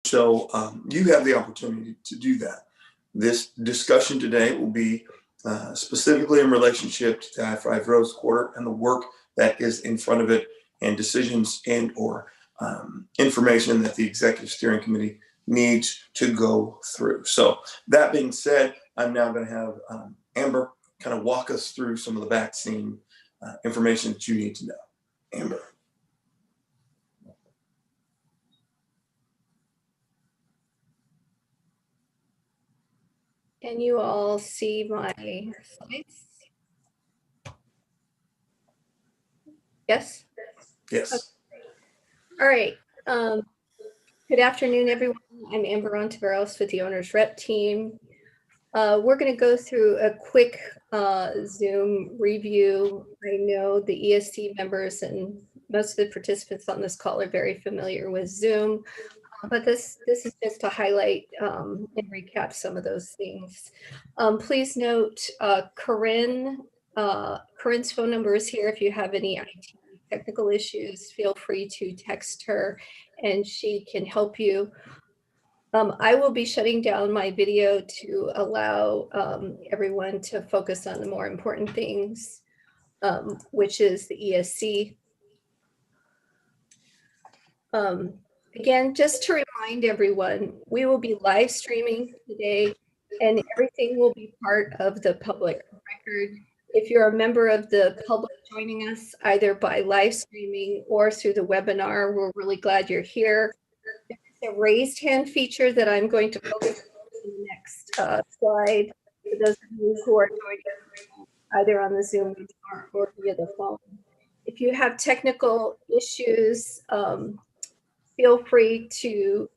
So you have the opportunity to do that. This discussion today will be specifically in relationship to the I-5 Rose Quarter and the work that is in front of it, and decisions and or information that the Executive Steering Committee needs to go through. So that being said, I'm now going to have Amber kind of walk us through some of the vaccine information that you need to know. Amber. Can you all see my slides? Yes? Yes. Okay. All right. Good afternoon, everyone. I'm Amber Ontiveros with the Owners Rep team. We're going to go through a quick Zoom review. I know the ESC members and most of the participants on this call are very familiar with Zoom. But this is just to highlight and recap some of those things. Please note Corinne's phone number is here. If you have any IT technical issues, feel free to text her and she can help you. I will be shutting down my video to allow everyone to focus on the more important things, which is the ESC. Again, just to remind everyone, we will be live streaming today and everything will be part of the public record. If you're a member of the public joining us either by live streaming or through the webinar, we're really glad you're here. There's a raised hand feature that I'm going to focus on in the next slide for those of you who are joining either on the Zoom webinar or via the phone. If you have technical issues, feel free to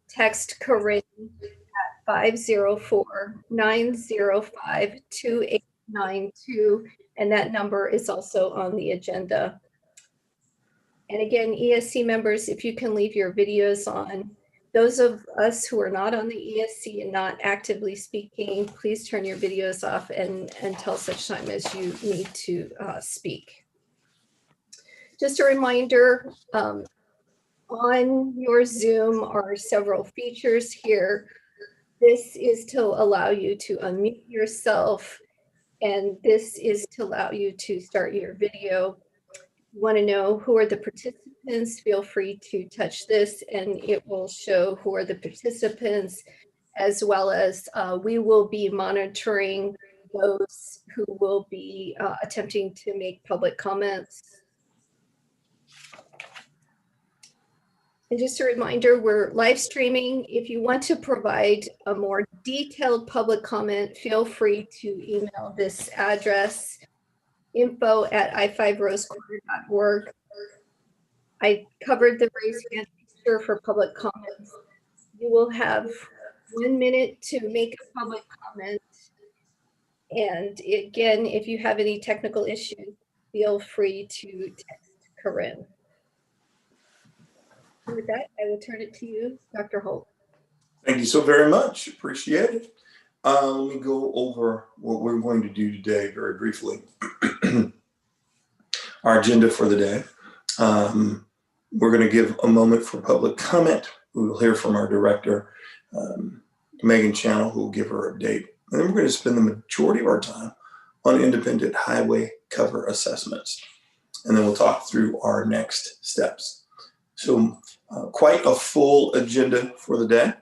text Corinne at 504-905-2892, and that number is also on the agenda. And again, ESC members, if you can leave your videos on. Those of us who are not on the ESC and not actively speaking, please turn your videos off until such time as you need to speak. Just a reminder, on your Zoom are several features here. This is to allow you to unmute yourself, and this is to allow you to start your video. If you want to know who are the participants, feel free to touch this and it will show who are the participants, as well as we will be monitoring those who will be attempting to make public comments. And just a reminder, we're live streaming. If you want to provide a more detailed public comment, feel free to email this address, info@i5rosequarter.org. I covered the raise hand feature for public comments. You will have 1 minute to make a public comment. And again, if you have any technical issues, feel free to text Corinne. And with that, I will turn it to you, Dr. Holt. Thank you so very much. Appreciate it. Let me go over what we're going to do today very briefly. Our agenda for the day. We're going to give a moment for public comment. We will hear from our director, Megan Channel, who will give her update. And then we're going to spend the majority of our time on independent highway cover assessments. And then we'll talk through our next steps. So quite a full agenda for the day.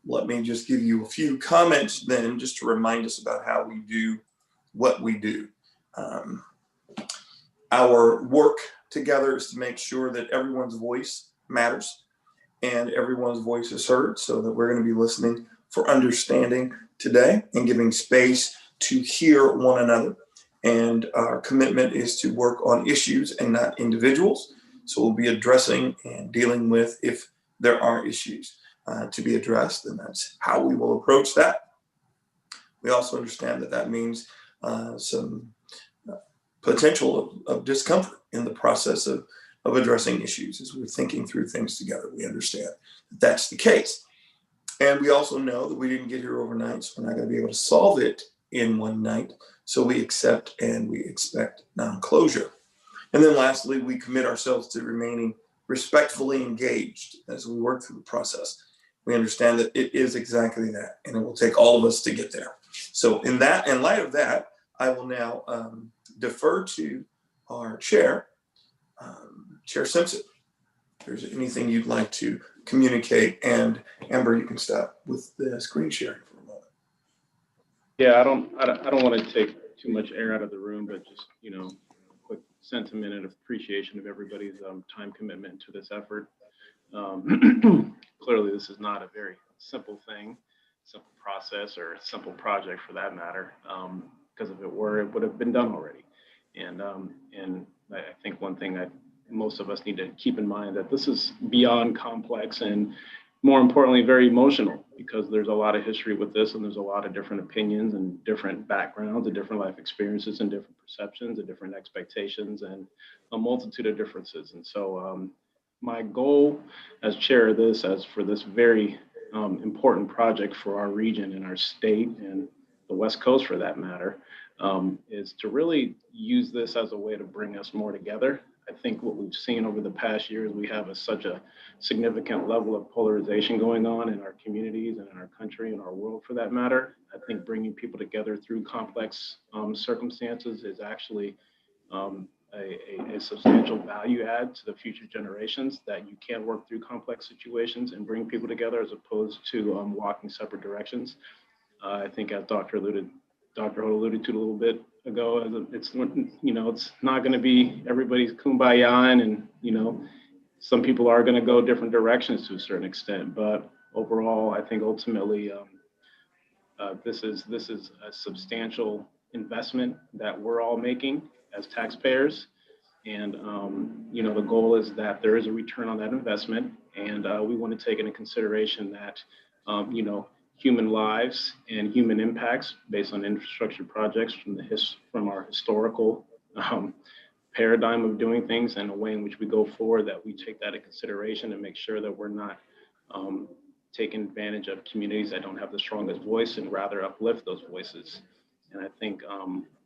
Let me just give you a few comments then, just to remind us about how we do what we do. Our work together is to make sure that everyone's voice matters and everyone's voice is heard, so that we're going to be listening for understanding today and giving space to hear one another. And our commitment is to work on issues and not individuals. So we'll be addressing and dealing with if there are issues to be addressed, and that's how we will approach that. We also understand that that means some potential of discomfort in the process of addressing issues as we're thinking through things together. We understand that that's the case. And we also know that we didn't get here overnight, so we're not going to be able to solve it in one night. So we accept and we expect non-closure. And then lastly, we commit ourselves to remaining respectfully engaged as we work through the process. We understand that it is exactly that, and it will take all of us to get there. So in light of that, I will now defer to our chair, Chair Simpson. If there's anything you'd like to communicate, and Amber, you can stop with the screen sharing for a moment. Yeah, I don't want to take too much air out of the room, but just, you know, a quick sentiment and appreciation of everybody's time commitment to this effort. Clearly, this is not a very simple thing, simple process, or simple project for that matter. Because if it were, it would have been done already. And I think one thing most of us need to keep in mind that this is beyond complex and, more importantly, very emotional, because there's a lot of history with this, and there's a lot of different opinions and different backgrounds and different life experiences and different perceptions and different expectations and a multitude of differences. And so my goal as chair of this, as for this very important project for our region and our state and the West Coast for that matter, is to really use this as a way to bring us more together. I think what we've seen over the past year is we have such a significant level of polarization going on in our communities and in our country and our world for that matter. I think bringing people together through complex circumstances is actually a substantial value add to the future generations, that you can work through complex situations and bring people together as opposed to walking separate directions. I think as Dr. Holt alluded to a little bit ago, it's, you know, it's not going to be everybody's kumbaya, and, you know, some people are going to go different directions to a certain extent, but overall, I think ultimately this is a substantial investment that we're all making as taxpayers. And, you know, the goal is that there is a return on that investment. And we want to take into consideration that, you know, human lives and human impacts based on infrastructure projects from our historical paradigm of doing things, and a way in which we go forward, that we take that into consideration and make sure that we're not taking advantage of communities that don't have the strongest voice, and rather uplift those voices. And I think,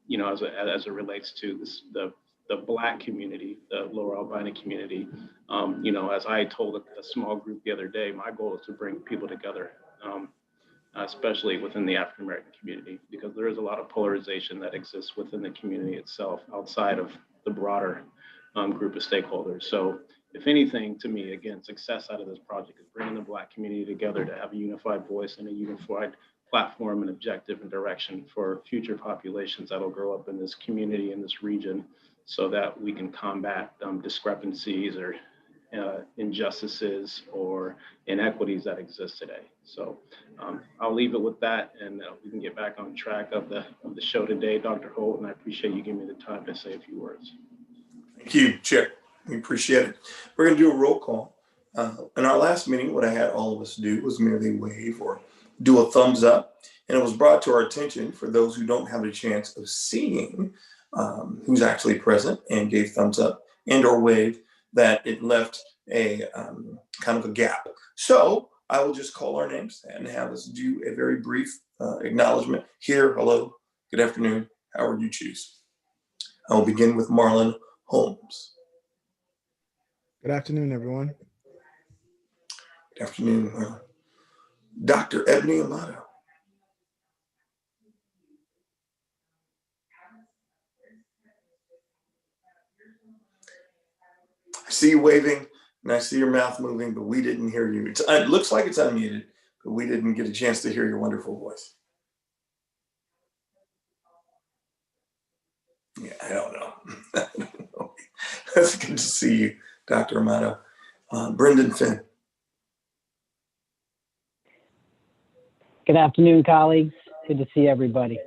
you know, as it relates to this, the Black community, the Lower Albina community, you know, as I told a small group the other day, my goal is to bring people together, especially within the African American community, because there is a lot of polarization that exists within the community itself, outside of the broader group of stakeholders. So if anything, to me, again, success out of this project is bringing the Black community together to have a unified voice and a unified platform and objective and direction for future populations that'll grow up in this community, in this region, so that we can combat discrepancies or injustices or inequities that exist today. So I'll leave it with that, and we can get back on track of the show today, Dr. Holt, and I appreciate you giving me the time to say a few words. Thank you, Chair. We appreciate it. We're going to do a roll call. In our last meeting, what I had all of us do was merely wave or do a thumbs up, and it was brought to our attention, for those who don't have a chance of seeing who's actually present and gave thumbs up and or wave, that it left a kind of a gap. So I will just call our names and have us do a very brief acknowledgement. Here, hello, good afternoon, however you choose. I will begin with Marlon Holmes. Good afternoon, everyone. Good afternoon, Marlon. Dr. Ebony Amato. I see you waving and I see your mouth moving, but we didn't hear you. It looks like it's unmuted, but we didn't get a chance to hear your wonderful voice. Yeah, I don't know. That's good to see you, Dr. Amato. Brendan Finn. Good afternoon, colleagues. Good to see everybody.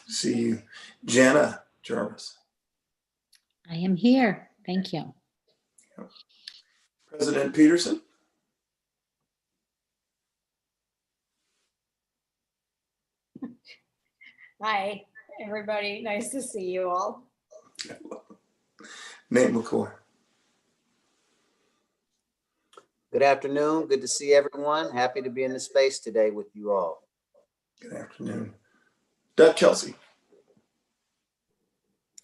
See you. Jana Jarvis. I am here. Thank you. President Peterson. Hi, everybody. Nice to see you all. Nate McCoy. Good afternoon. Good to see everyone. Happy to be in the space today with you all. Good afternoon. Doug Kelsey.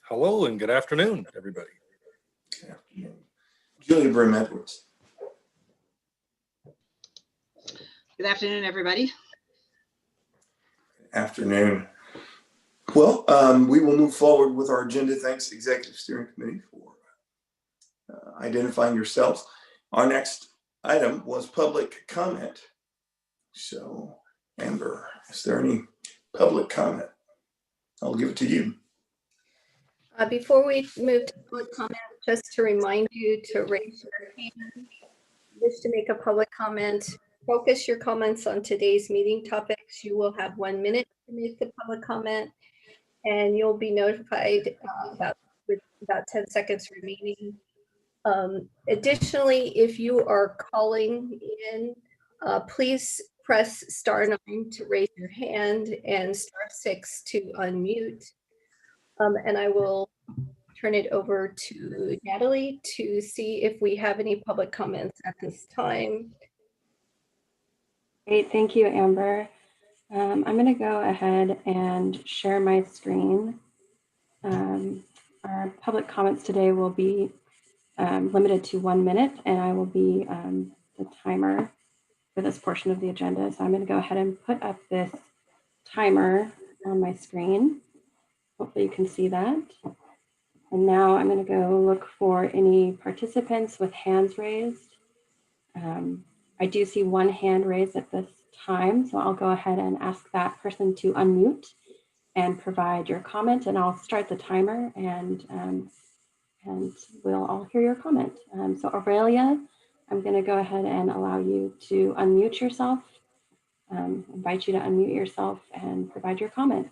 Hello and good afternoon, everybody. Good afternoon. Julia Brim Edwards. Good afternoon, everybody. Afternoon. Well, we will move forward with our agenda. Thanks, Executive Steering Committee, for identifying yourselves. Our next item was public comment. So, Amber, is there any public comment? I'll give it to you. Before we move to public comment, just to remind you to raise your hand. If you wish to make a public comment, focus your comments on today's meeting topics. You will have 1 minute to make the public comment, and you'll be notified with about 10 seconds remaining. Additionally, if you are calling in, please press *9 to raise your hand and *6 to unmute. And I will turn it over to Natalie to see if we have any public comments at this time. Great, thank you, Amber. I'm going to go ahead and share my screen. Our public comments today will be limited to 1 minute, and I will be the timer for this portion of the agenda. So I'm going to go ahead and put up this timer on my screen. Hopefully you can see that. And now I'm going to go look for any participants with hands raised. I do see one hand raised at this time, so I'll go ahead and ask that person to unmute and provide your comment, and I'll start the timer, and we'll all hear your comment. So Aurelia, I'm going to go ahead and allow you to unmute yourself, invite you to unmute yourself and provide your comment.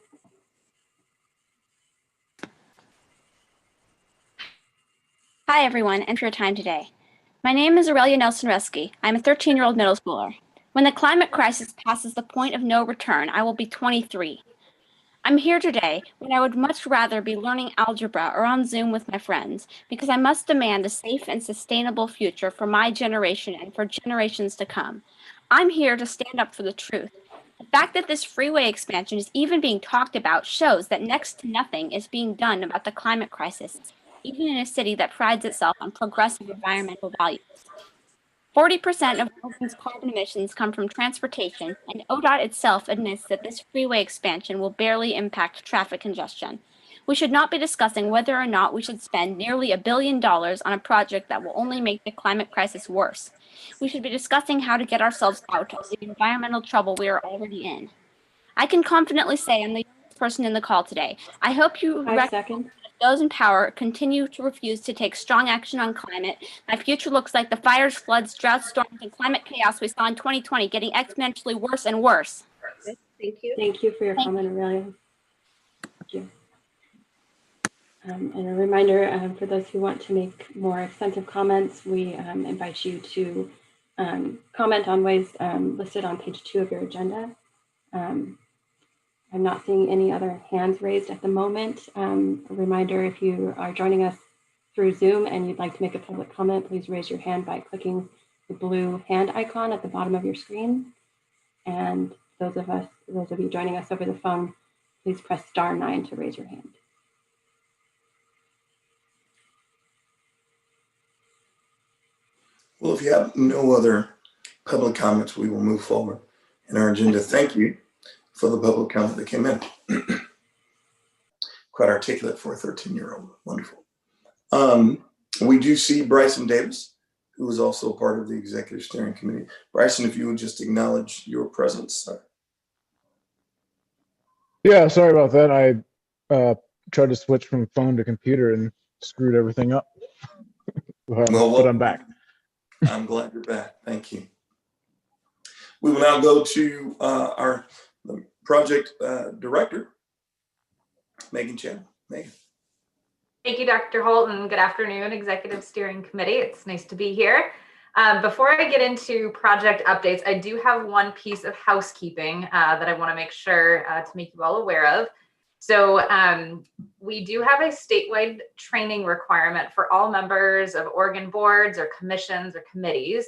Hi, everyone, and for your time today. My name is Aurelia Nelson-Reski. I'm a 13-year-old middle schooler. When the climate crisis passes the point of no return, I will be 23. I'm here today when I would much rather be learning algebra or on Zoom with my friends, because I must demand a safe and sustainable future for my generation and for generations to come. I'm here to stand up for the truth. The fact that this freeway expansion is even being talked about shows that next to nothing is being done about the climate crisis, even in a city that prides itself on progressive environmental values. 40% of Oregon's carbon emissions come from transportation, and ODOT itself admits that this freeway expansion will barely impact traffic congestion. We should not be discussing whether or not we should spend nearly $1 billion on a project that will only make the climate crisis worse. We should be discussing how to get ourselves out of the environmental trouble we are already in. I can confidently say I'm the youngest person in the call today. I hope you recognize that if those in power continue to refuse to take strong action on climate, my future looks like the fires, floods, droughts, storms, and climate chaos we saw in 2020 getting exponentially worse and worse. Thank you. Thank you for your comment, Aurelia. Thank you. And a reminder for those who want to make more extensive comments, we invite you to comment on ways listed on page 2 of your agenda. I'm not seeing any other hands raised at the moment. A reminder, if you are joining us through Zoom and you'd like to make a public comment, please raise your hand by clicking the blue hand icon at the bottom of your screen. And those of you joining us over the phone, please press *9 to raise your hand. Well, if you have no other public comments, we will move forward in our agenda. Thank you for the public comment that came in. Quite articulate for a 13-year-old. Wonderful. We do see Bryson Davis, who is also a part of the Executive Steering Committee. Bryson, if you would just acknowledge your presence. Yeah, sorry about that. I tried to switch from phone to computer and screwed everything up. But I'm back. I'm glad you're back. Thank you. We will now go to our project director, Megan Chen. Megan. Thank you, Dr. Holt, and good afternoon, Executive Steering Committee. It's nice to be here. Before I get into project updates, I do have one piece of housekeeping that I want to make sure to make you all aware of. So we do have a statewide training requirement for all members of Oregon boards or commissions or committees.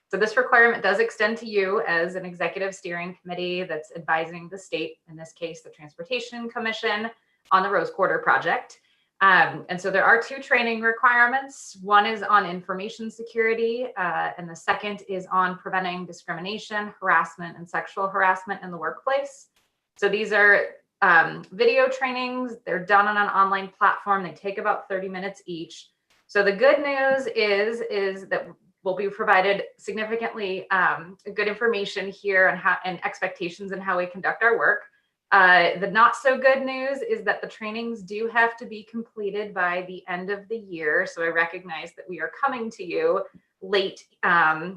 So this requirement does extend to you as an executive steering committee that's advising the state, in this case, the Transportation Commission, on the Rose Quarter project. And so there are 2 training requirements. One is on information security, and the second is on preventing discrimination, harassment, and sexual harassment in the workplace. So these are video trainings. They're done on an online platform. They take about 30 minutes each. So the good news is that we'll be provided significantly good information here on how and expectations and how we conduct our work. The not so good news is that the trainings do have to be completed by the end of the year. So I recognize that we are coming to you late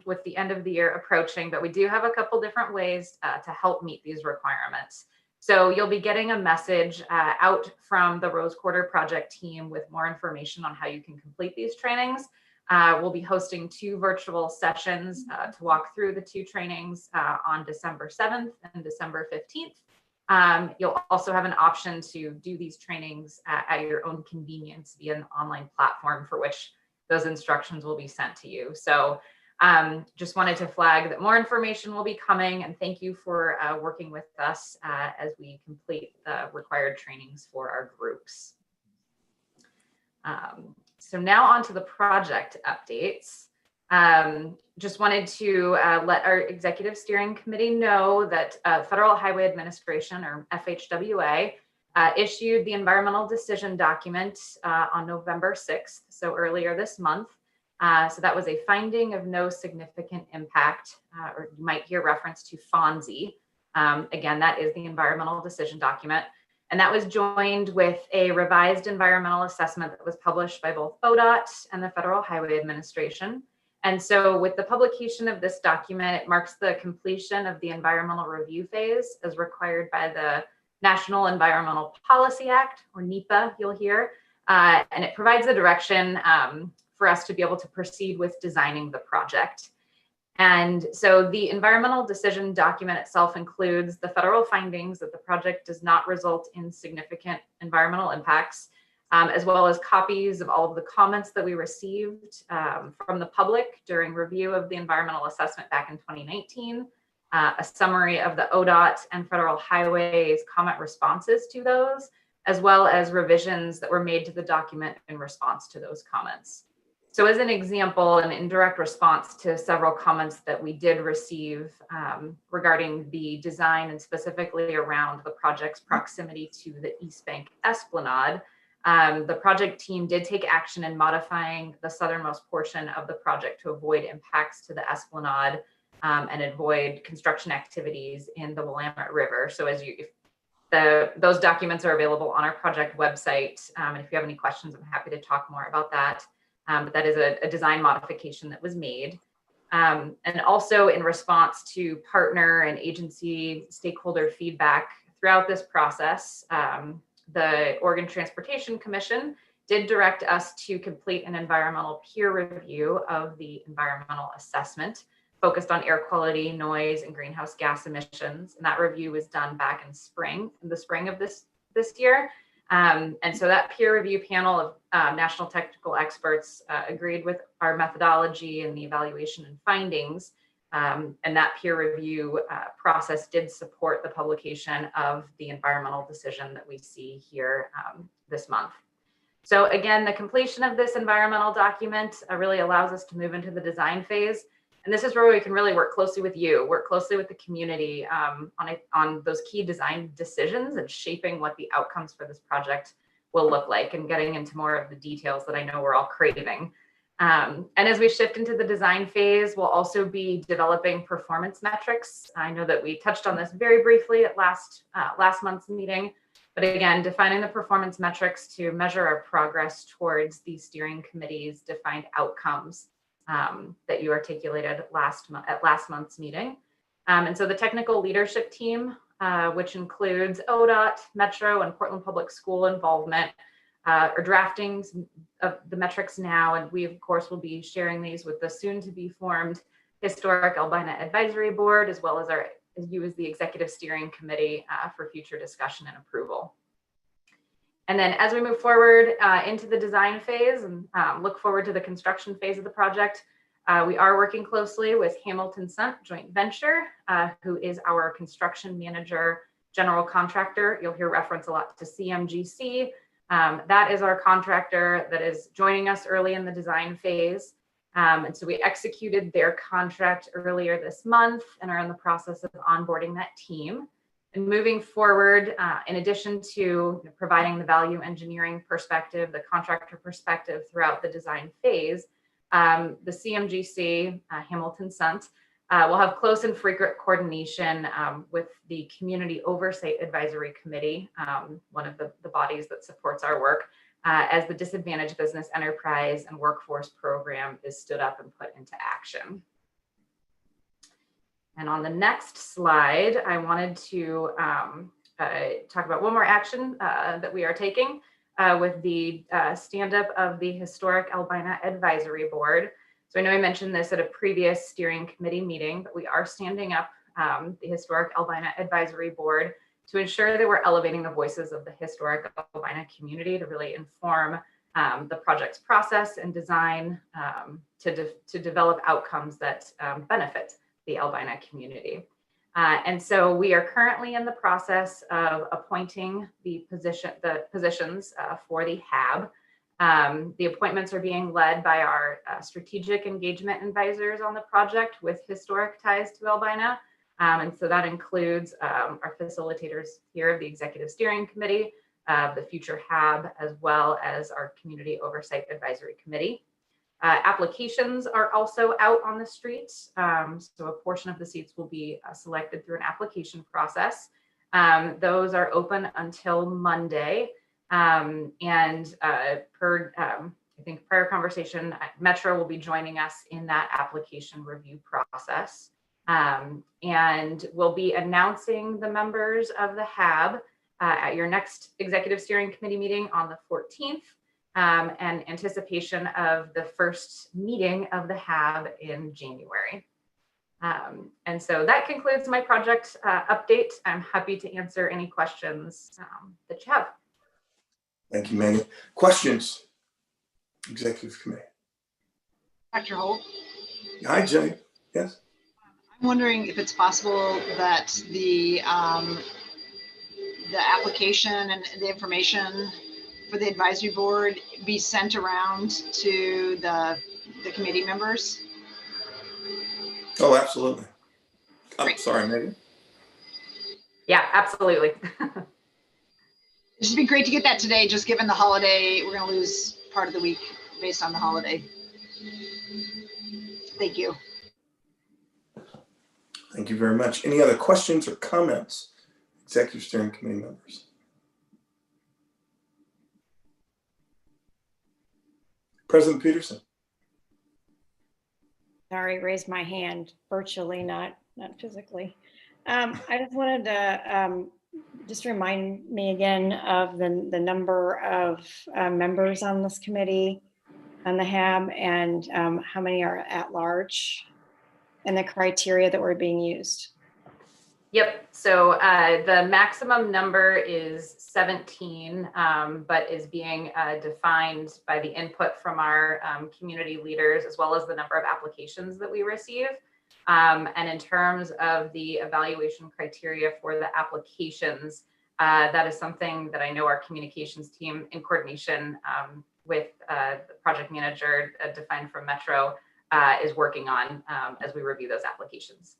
with the end of the year approaching, but we do have a couple different ways to help meet these requirements. So you'll be getting a message out from the Rose Quarter Project team with more information on how you can complete these trainings. We'll be hosting 2 virtual sessions to walk through the 2 trainings on December 7th and December 15th. You'll also have an option to do these trainings at your own convenience via an online platform for which those instructions will be sent to you. So just wanted to flag that more information will be coming, and thank you for working with us as we complete the required trainings for our groups. So now on to the project updates. Just wanted to let our executive steering committee know that Federal Highway Administration, or FHWA, issued the environmental decision document on November 6th, so earlier this month. So that was a finding of no significant impact, or you might hear reference to FONSI. Again, that is the environmental decision document. And that was joined with a revised environmental assessment that was published by both ODOT and the Federal Highway Administration. And so with the publication of this document, it marks the completion of the environmental review phase as required by the National Environmental Policy Act, or NEPA, you'll hear. And it provides the direction for us to be able to proceed with designing the project. And so the environmental decision document itself includes the federal findings that the project does not result in significant environmental impacts, as well as copies of all of the comments that we received from the public during review of the environmental assessment back in 2019, a summary of the ODOT and Federal Highways comment responses to those, as well as revisions that were made to the document in response to those comments. So as an example, an indirect response to several comments that we did receive regarding the design and specifically around the project's proximity to the East Bank Esplanade, the project team did take action in modifying the southernmost portion of the project to avoid impacts to the Esplanade and avoid construction activities in the Willamette River. So those documents are available on our project website. And if you have any questions, I'm happy to talk more about that. But that is a design modification that was made. And also in response to partner and agency stakeholder feedback throughout this process, the Oregon Transportation Commission did direct us to complete an environmental peer review of the environmental assessment focused on air quality, noise, and greenhouse gas emissions. And that review was done back in the spring of this year. And so that peer review panel of national technical experts agreed with our methodology and the evaluation and findings. And that peer review process did support the publication of the environmental decision that we see here this month. So again, the completion of this environmental document really allows us to move into the design phase. And this is where we can really work closely with you, work closely with the community on those key design decisions and shaping what the outcomes for this project will look like and getting into more of the details that I know we're all craving. And as we shift into the design phase, we'll also be developing performance metrics. I know that we touched on this very briefly at last month's meeting, but again, defining the performance metrics to measure our progress towards the steering committee's defined outcomes that you articulated at last month's meeting. And so the technical leadership team, which includes ODOT, Metro, and Portland Public School involvement, are drafting of the metrics now. And we, of course, will be sharing these with the soon to be formed Historic Albina Advisory Board, as well as you as the Executive Steering Committee for future discussion and approval. And then as we move forward into the design phase and look forward to the construction phase of the project, we are working closely with Hamilton Sunt Joint Venture, who is our construction manager, general contractor. You'll hear reference a lot to CMGC, That is our contractor that is joining us early in the design phase. And so we executed their contract earlier this month and are in the process of onboarding that team. And moving forward, in addition to providing the value engineering perspective, the contractor perspective throughout the design phase, the CMGC, Hamilton Sunt, will have close and frequent coordination with the Community Oversight Advisory Committee, one of the bodies that supports our work, as the Disadvantaged Business Enterprise and Workforce Program is stood up and put into action. And on the next slide, I wanted to talk about one more action that we are taking with the stand-up of the Historic Albina Advisory Board. So I know I mentioned this at a previous steering committee meeting, but we are standing up the Historic Albina Advisory Board to ensure that we're elevating the voices of the historic Albina community to really inform the project's process and design to develop outcomes that benefit the Albina community. And so we are currently in the process of appointing the positions for the HAB. The appointments are being led by our strategic engagement advisors on the project with historic ties to Albina. And so that includes our facilitators here of the Executive Steering Committee, the future HAB, as well as our Community Oversight Advisory Committee. Applications are also out on the street. So a portion of the seats will be selected through an application process. Those are open until Monday. Per I think prior conversation, Metro will be joining us in that application review process. And we'll be announcing the members of the HAB at your next Executive Steering Committee meeting on the 14th, and anticipation of the first meeting of the HAB in January. And so that concludes my project update. I'm happy to answer any questions that you have. Thank you, Megan. Questions? Executive Committee. Dr. Holt, Hi, Jay. Yes. I'm wondering if it's possible that the application and the information for the advisory board be sent around to the committee members? Oh, absolutely. I'm Great. sorry, Megan. Yeah, absolutely. It should be great to get that today, just given the holiday. We're going to lose part of the week based on the holiday. Thank you. Thank you very much. Any other questions or comments, Executive Steering Committee members? President Peterson. Sorry, raised my hand virtually, not physically. I just wanted to just remind me again of the number of members on this committee, on the HAB, and how many are at large, and the criteria that were being used. Yep. So the maximum number is 17, but is being defined by the input from our community leaders, as well as the number of applications that we receive. And in terms of the evaluation criteria for the applications, that is something that I know our communications team, in coordination with the project manager defined from Metro, is working on as we review those applications.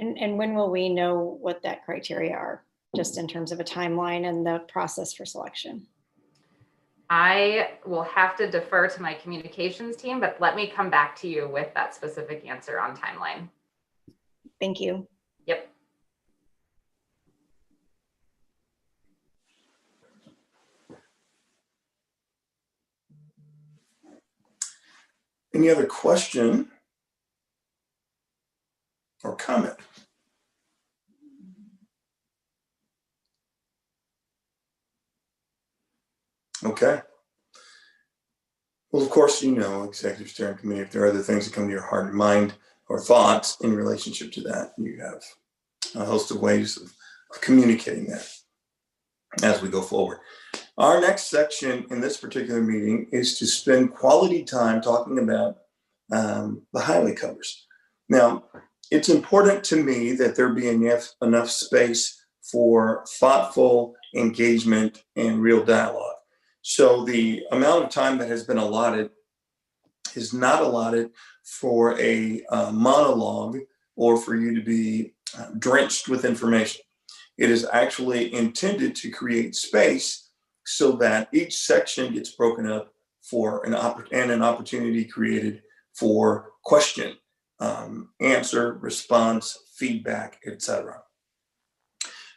And when will we know what that criteria are, just in terms of a timeline and the process for selection? I will have to defer to my communications team, but let me come back to you with that specific answer on timeline. Thank you. Yep. Any other question or comment? Okay. Well, of course, you know, Executive Steering Committee, if there are other things that come to your heart and mind or thoughts in relationship to that, you have a host of ways of communicating that as we go forward. Our next section in this particular meeting is to spend quality time talking about the highway covers. Now, it's important to me that there be enough space for thoughtful engagement and real dialogue. So the amount of time that has been allotted is not allotted for a monologue or for you to be drenched with information. It is actually intended to create space so that each section gets broken up for an opportunity created for question, answer, response, feedback, etc.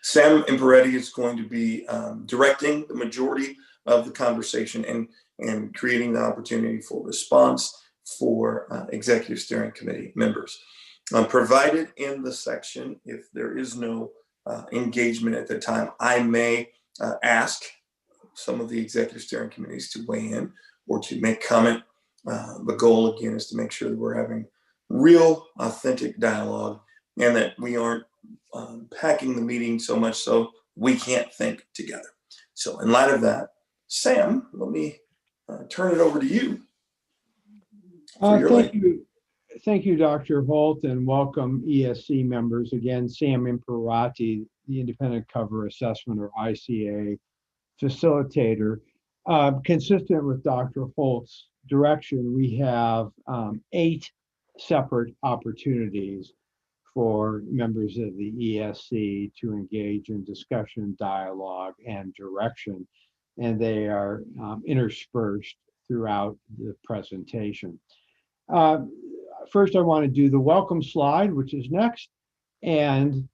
Sam Imperetti is going to be directing the majority of the conversation and creating the opportunity for response for executive steering committee members. Provided in the section, if there is no engagement at the time, I may ask some of the executive steering committees to weigh in or to make comment. The goal again is to make sure that we're having real, authentic dialogue and that we aren't packing the meeting so much so we can't think together. So in light of that, Sam, let me turn it over to you. Thank you, Dr. Holt, and welcome ESC members. Again, Sam Imperati, the Independent Cover Assessment or ICA facilitator. Consistent with Dr. Holt's direction, we have 8 separate opportunities for members of the ESC to engage in discussion, dialogue, and direction, and they are interspersed throughout the presentation. First, I want to do the welcome slide, which is next, and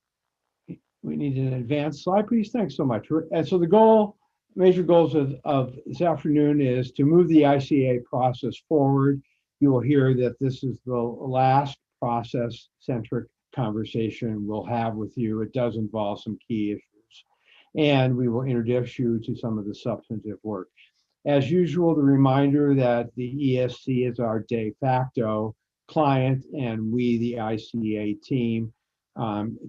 we need an advanced slide, please. Thanks so much. And so the major goals of this afternoon is to move the ICA process forward. You will hear that this is the last process-centric conversation we'll have with you. It does involve some key issues, and we will introduce you to some of the substantive work. As usual, the reminder that the ESC is our de facto client, and we, the ICA team,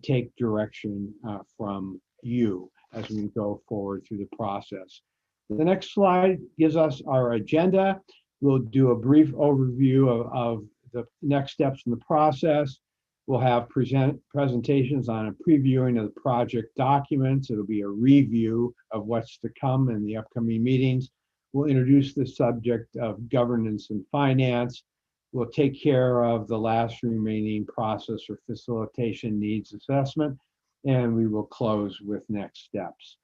take direction from you as we go forward through the process. The next slide gives us our agenda. We'll do a brief overview of the next steps in the process. We'll have presentations on a previewing of the project documents. It'll be a review of what's to come in the upcoming meetings. We'll introduce the subject of governance and finance. We'll take care of the last remaining process or facilitation needs assessment, and we will close with next steps.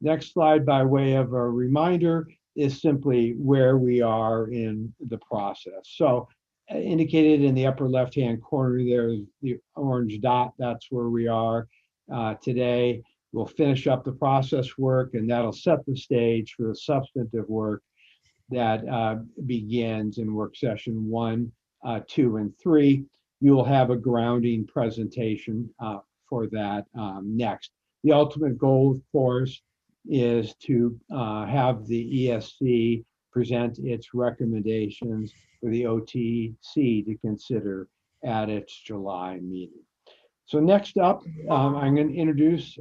Next slide, by way of a reminder, is simply where we are in the process. So indicated in the upper left-hand corner there is the orange dot. That's where we are today. We'll finish up the process work, and that'll set the stage for the substantive work that begins in work session 1, 2, and 3. You will have a grounding presentation for that next. The ultimate goal, of course, is to have the ESC present its recommendations for the OTC to consider at its July meeting. So next up, I'm going to introduce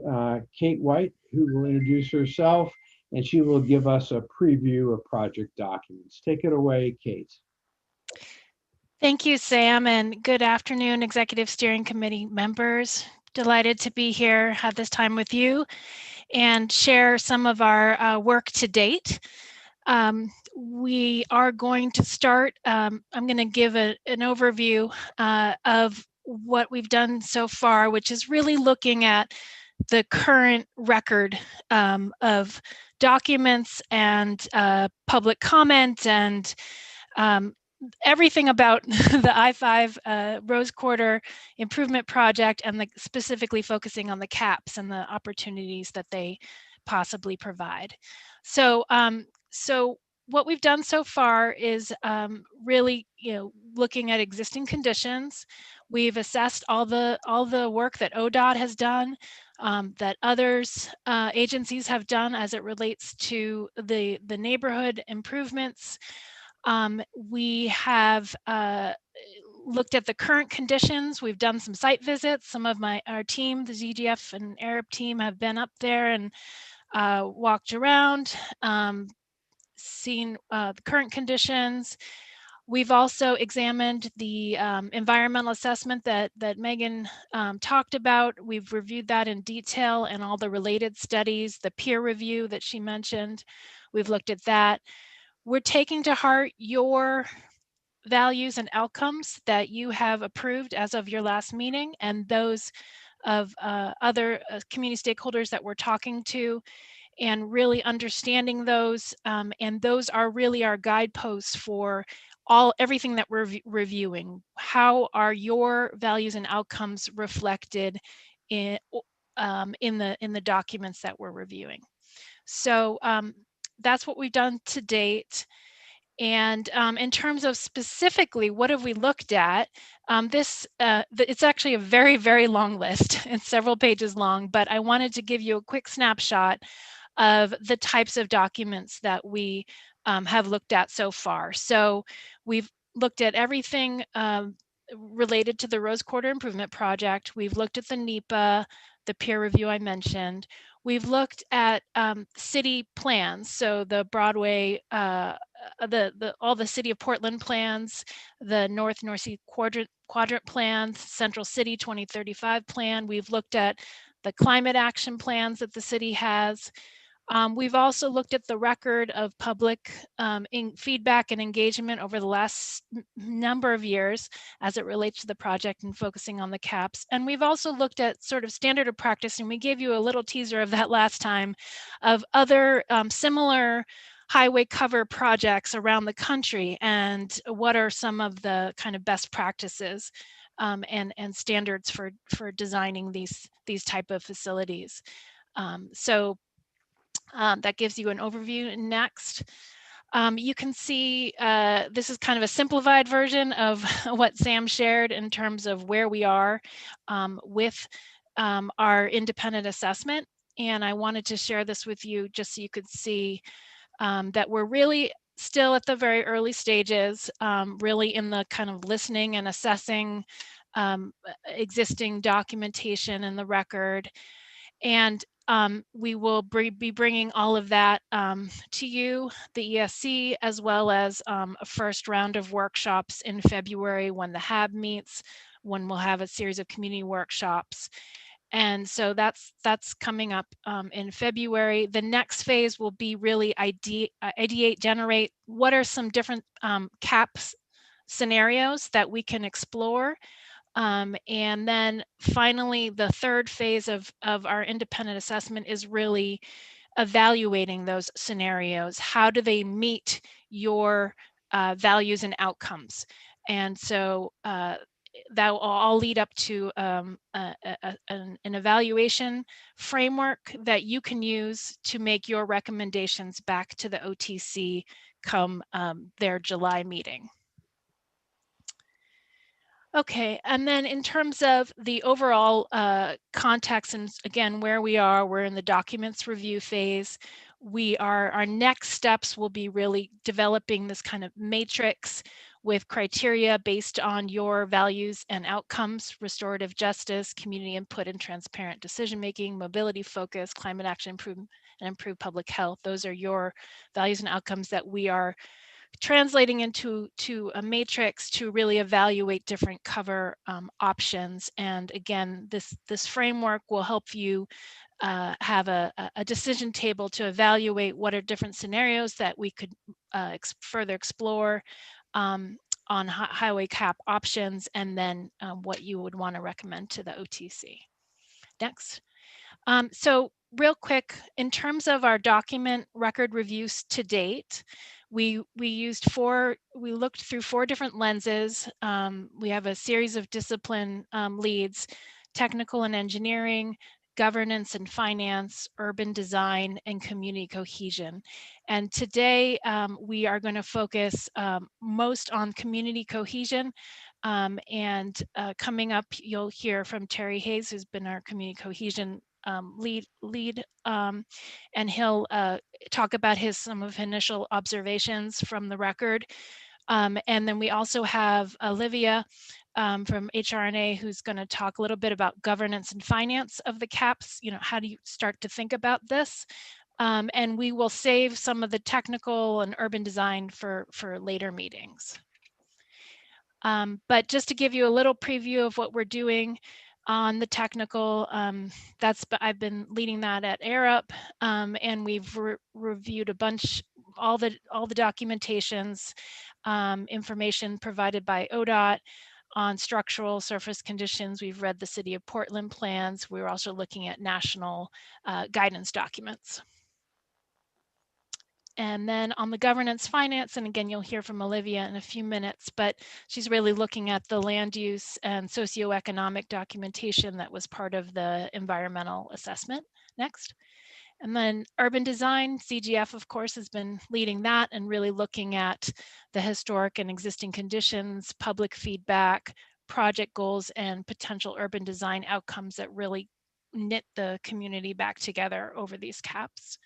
Kate White, who will introduce herself, and she will give us a preview of project documents. Take it away, Kate. Thank you, Sam, and good afternoon, Executive Steering Committee members. Delighted to be here, have this time with you, and share some of our work to date. We are going to start, I'm going to give an overview of what we've done so far, which is really looking at the current record of documents and public comment and everything about the I-5 Rose Quarter Improvement Project, and specifically focusing on the CAPs and the opportunities that they possibly provide. So, what we've done so far is really, looking at existing conditions. We've assessed all the work that ODOT has done, that others agencies have done as it relates to the neighborhood improvements. We have looked at the current conditions. We've done some site visits. Some of our team, the ZGF and Arab team, have been up there and walked around, seen the current conditions. We've also examined the environmental assessment that Megan talked about. We've reviewed that in detail and all the related studies, the peer review that she mentioned. We've looked at that. We're taking to heart your values and outcomes that you have approved as of your last meeting, and those of other community stakeholders that we're talking to, and really understanding those. And those are really our guideposts for everything that we're reviewing. How are your values and outcomes reflected in the documents that we're reviewing? So that's what we've done to date. And in terms of specifically, what have we looked at? It's actually a very, very long list. It's several pages long, but I wanted to give you a quick snapshot of the types of documents that we have looked at so far. So we've looked at everything related to the Rose Quarter Improvement Project. We've looked at the NEPA, the peer review I mentioned. We've looked at city plans, so the Broadway, all the City of Portland plans, the North-Sea quadrant plans, Central City 2035 plan. We've looked at the climate action plans that the city has. We've also looked at the record of public feedback and engagement over the last number of years as it relates to the project and focusing on the caps. And we've also looked at sort of standard of practice, and we gave you a little teaser of that last time, of other similar highway cover projects around the country, and what are some of the kind of best practices and standards for designing these type of facilities. That gives you an overview. Next, you can see this is kind of a simplified version of what Sam shared in terms of where we are with our independent assessment. And I wanted to share this with you just so you could see that we're really still at the very early stages, really in the kind of listening and assessing existing documentation in the record. And we will be bringing all of that to you, the ESC, as well as a first round of workshops in February when the HAB meets, when we'll have a series of community workshops. And so that's coming up in February. The next phase will be really ideate, generate what are some different CAPS scenarios that we can explore. And then finally, the third phase of our independent assessment is really evaluating those scenarios. How do they meet your values and outcomes? And so that will all lead up to an evaluation framework that you can use to make your recommendations back to the OTC come their July meeting. Okay, and then in terms of the overall context, and again, where we are, we're in the documents review phase. Our next steps will be really developing this kind of matrix with criteria based on your values and outcomes: restorative justice, community input and transparent decision-making, mobility focus, climate action improvement, and improved public health. Those are your values and outcomes that we are translating into a matrix to really evaluate different cover options. And again, this framework will help you have a decision table to evaluate what are different scenarios that we could further explore on highway cap options, and then what you would want to recommend to the OTC. Next. So real quick, in terms of our document record reviews to date, we looked through 4 different lenses. We have a series of discipline leads: technical and engineering, governance and finance, urban design, and community cohesion. And today we are going to focus most on community cohesion. And coming up, you'll hear from Terry Hayes, who's been our community cohesion lead, and he'll talk about some of his initial observations from the record. And then we also have Olivia from HRNA, who's going to talk a little bit about governance and finance of the CAPS. How do you start to think about this? And we will save some of the technical and urban design for later meetings. But just to give you a little preview of what we're doing on the technical, I've been leading that at AirUp, and we've reviewed a bunch, all the documentations, information provided by ODOT on structural surface conditions. We've read the City of Portland plans. We're also looking at national guidance documents. And then on the governance finance, and again, you'll hear from Olivia in a few minutes, but she's really looking at the land use and socioeconomic documentation that was part of the environmental assessment. Next. And then urban design, CGF, of course, has been leading that and really looking at the historic and existing conditions, public feedback, project goals, and potential urban design outcomes that really knit the community back together over these caps.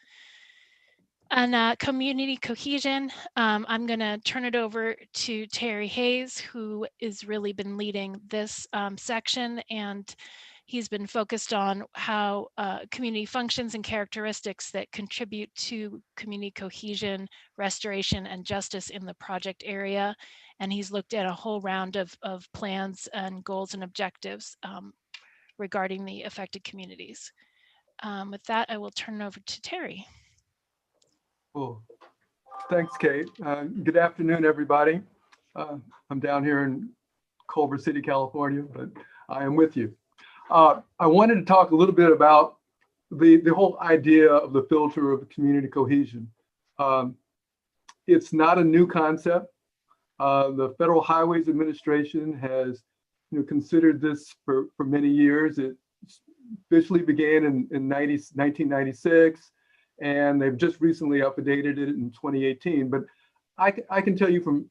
And community cohesion, I'm going to turn it over to Terry Hayes, who has really been leading this section, and he's been focused on how community functions and characteristics that contribute to community cohesion, restoration, and justice in the project area. And he's looked at a whole round of plans and goals and objectives regarding the affected communities. With that, I will turn it over to Terry. Cool. Thanks, Kate. Good afternoon, everybody. I'm down here in Culver City, California, but I am with you. I wanted to talk a little bit about the whole idea of the filter of community cohesion. It's not a new concept. The Federal Highways Administration has considered this for many years. It officially began in 1996. And they've just recently updated it in 2018. But I can tell you from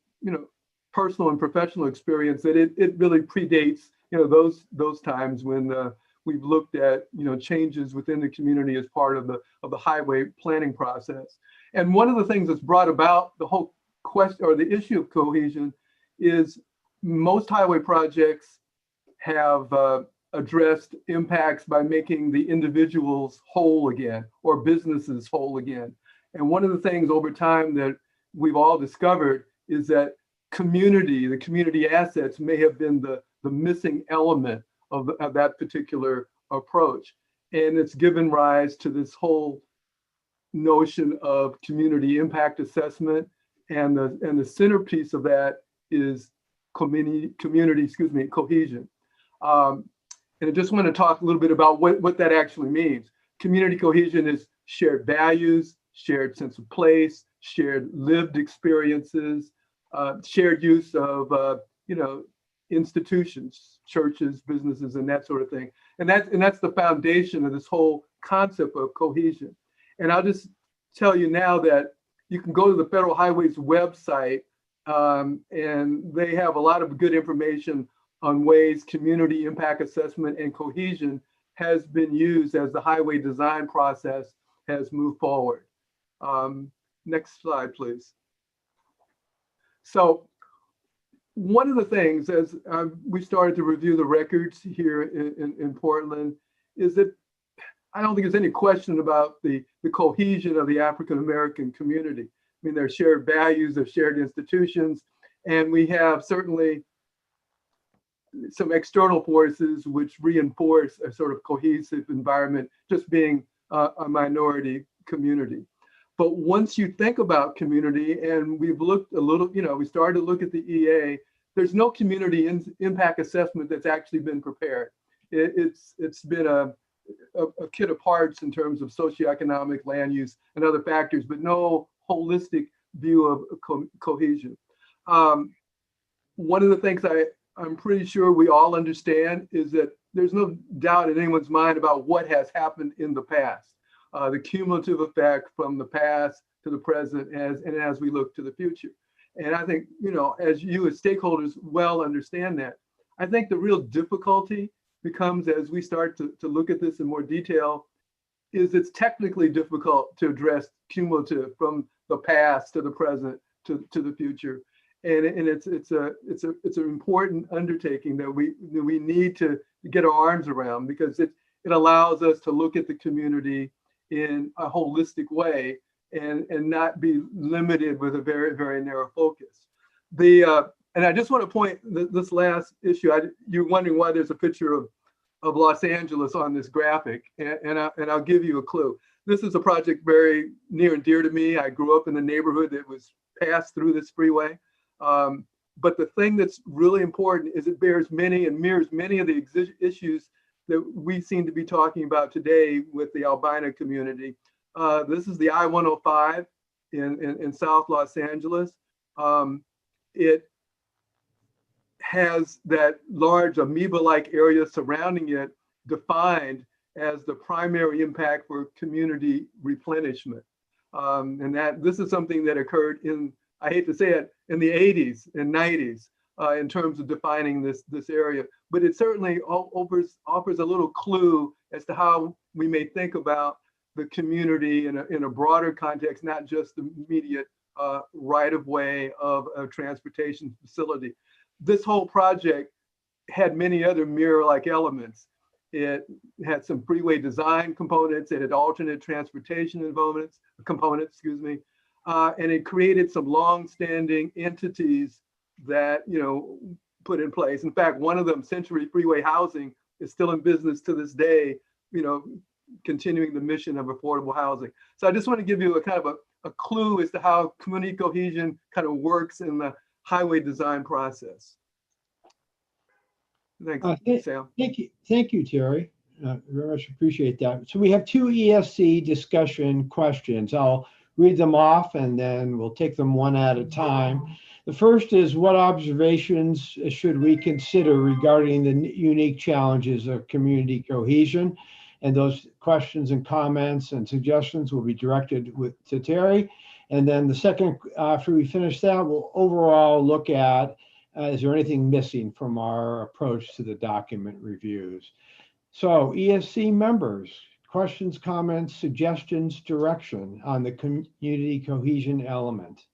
personal and professional experience that it really predates those times when we've looked at changes within the community as part of the highway planning process. And one of the things that's brought about the whole question or the issue of cohesion is most highway projects have addressed impacts by making the individuals whole again or businesses whole again. And one of the things over time that we've all discovered is that the community assets may have been the missing element of that particular approach. And it's given rise to this whole notion of community impact assessment. And the centerpiece of that is community cohesion. And I just want to talk a little bit about what that actually means. Community cohesion is shared values, shared sense of place, shared lived experiences, shared use of institutions, churches, businesses, and that sort of thing. And that's the foundation of this whole concept of cohesion. And I'll just tell you now that you can go to the Federal Highways website, and they have a lot of good information on ways community impact assessment and cohesion has been used as the highway design process has moved forward. Next slide, please. So one of the things as we started to review the records here in Portland is that I don't think there's any question about the cohesion of the African-American community. I mean, there's shared values, there's shared institutions, and we have certainly some external forces which reinforce a sort of cohesive environment, just being a minority community. But once you think about community, and we've looked a little, we started to look at the EA, there's no community impact assessment that's actually been prepared. It's been a kit of parts in terms of socioeconomic, land use, and other factors, but no holistic view of cohesion. One of the things I'm pretty sure we all understand is that there's no doubt in anyone's mind about what has happened in the past, the cumulative effect from the past to the present as we look to the future. And I think, as you as stakeholders well understand that, I think the real difficulty becomes as we start to look at this in more detail is it's technically difficult to address cumulative from the past to the present to the future. And it's an important undertaking that we need to get our arms around, because it allows us to look at the community in a holistic way and not be limited with a very, very narrow focus. The And I just want to point this last issue. You're wondering why there's a picture of Los Angeles on this graphic, and I'll give you a clue. This is a project very near and dear to me. I grew up in the neighborhood that was passed through this freeway. But the thing that's really important is it bears many and mirrors many of the issues that we seem to be talking about today with the albino community. This is the I-105 in South Los Angeles. It has that large amoeba-like area surrounding it defined as the primary impact for community replenishment. And that this is something that occurred in, I hate to say it, in the 80s and 90s in terms of defining this area. But it certainly offers a little clue as to how we may think about the community in a broader context, not just the immediate right-of-way of a transportation facility. This whole project had many other mirror-like elements. It had some freeway design components. It had alternate transportation components, excuse me. And it created some long-standing entities that, put in place. In fact, one of them, Century Freeway Housing, is still in business to this day, continuing the mission of affordable housing. So I just want to give you a kind of a clue as to how community cohesion kind of works in the highway design process. Thanks, Sam. Thank you, Terry. Very much appreciate that. So we have two ESC discussion questions. I'll read them off and then we'll take them one at a time. The first is, what observations should we consider regarding the unique challenges of community cohesion? And those questions and comments and suggestions will be directed to Terry. And then the second, after we finish that, we'll overall look at, is there anything missing from our approach to the document reviews? So ESC members, questions, comments, suggestions, direction on the community cohesion element.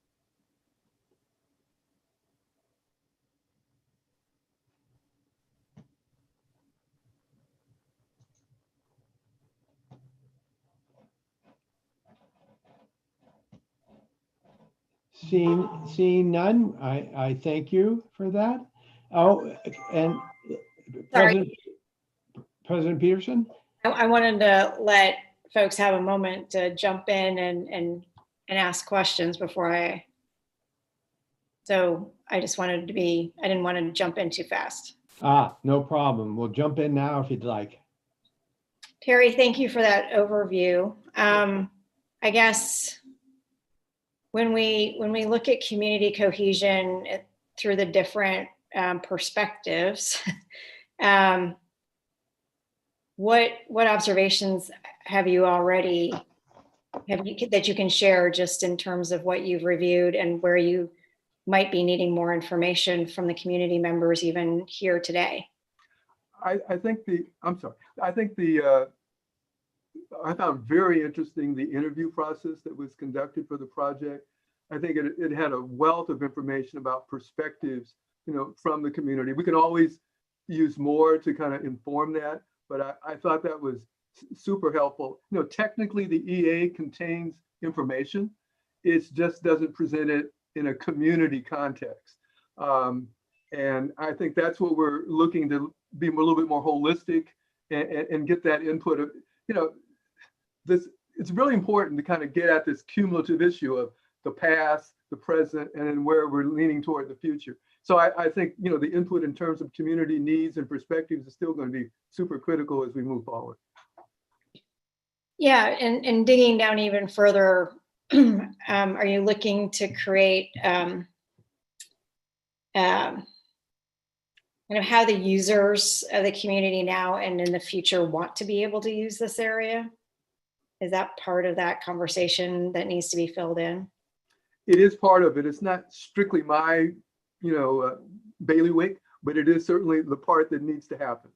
Seeing none, I thank you for that. Oh, and President Peterson? I wanted to let folks have a moment to jump in and ask questions before so I just wanted to I didn't want to jump in too fast. No problem. We'll jump in now if you'd like. Terry, thank you for that overview. I guess when we look at community cohesion through the different perspectives, what observations have you already that you can share just in terms of what you've reviewed and where you might be needing more information from the community members even here today? I found very interesting the interview process that was conducted for the project. I think it had a wealth of information about perspectives, from the community. We can always use more to kind of inform that, but I thought that was super helpful. Technically the EA contains information. It just doesn't present it in a community context. And I think that's what we're looking to be a little bit more holistic and get that input of, it's really important to kind of get at this cumulative issue of the past, the present, and then where we're leaning toward the future. So I think, the input in terms of community needs and perspectives is still going to be super critical as we move forward. Yeah, and digging down even further, are you looking to create kind of how the users of the community now and in the future want to be able to use this area? Is that part of that conversation that needs to be filled in? It is part of it. It's not strictly my, bailiwick, but it is certainly the part that needs to happen.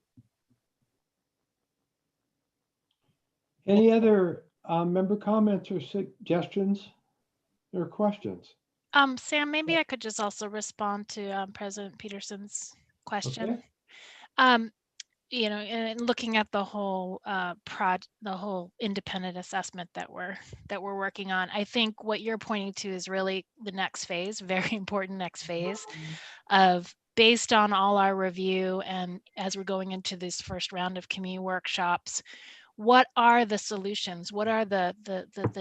Any other member comments or suggestions or questions? Sam, maybe I could just also respond to President Peterson's question. Okay. and looking at the whole the whole independent assessment that we're working on, I think what you're pointing to is really the next phase, very important next phase of, based on all our review and as we're going into this first round of community workshops, what are the solutions? What are the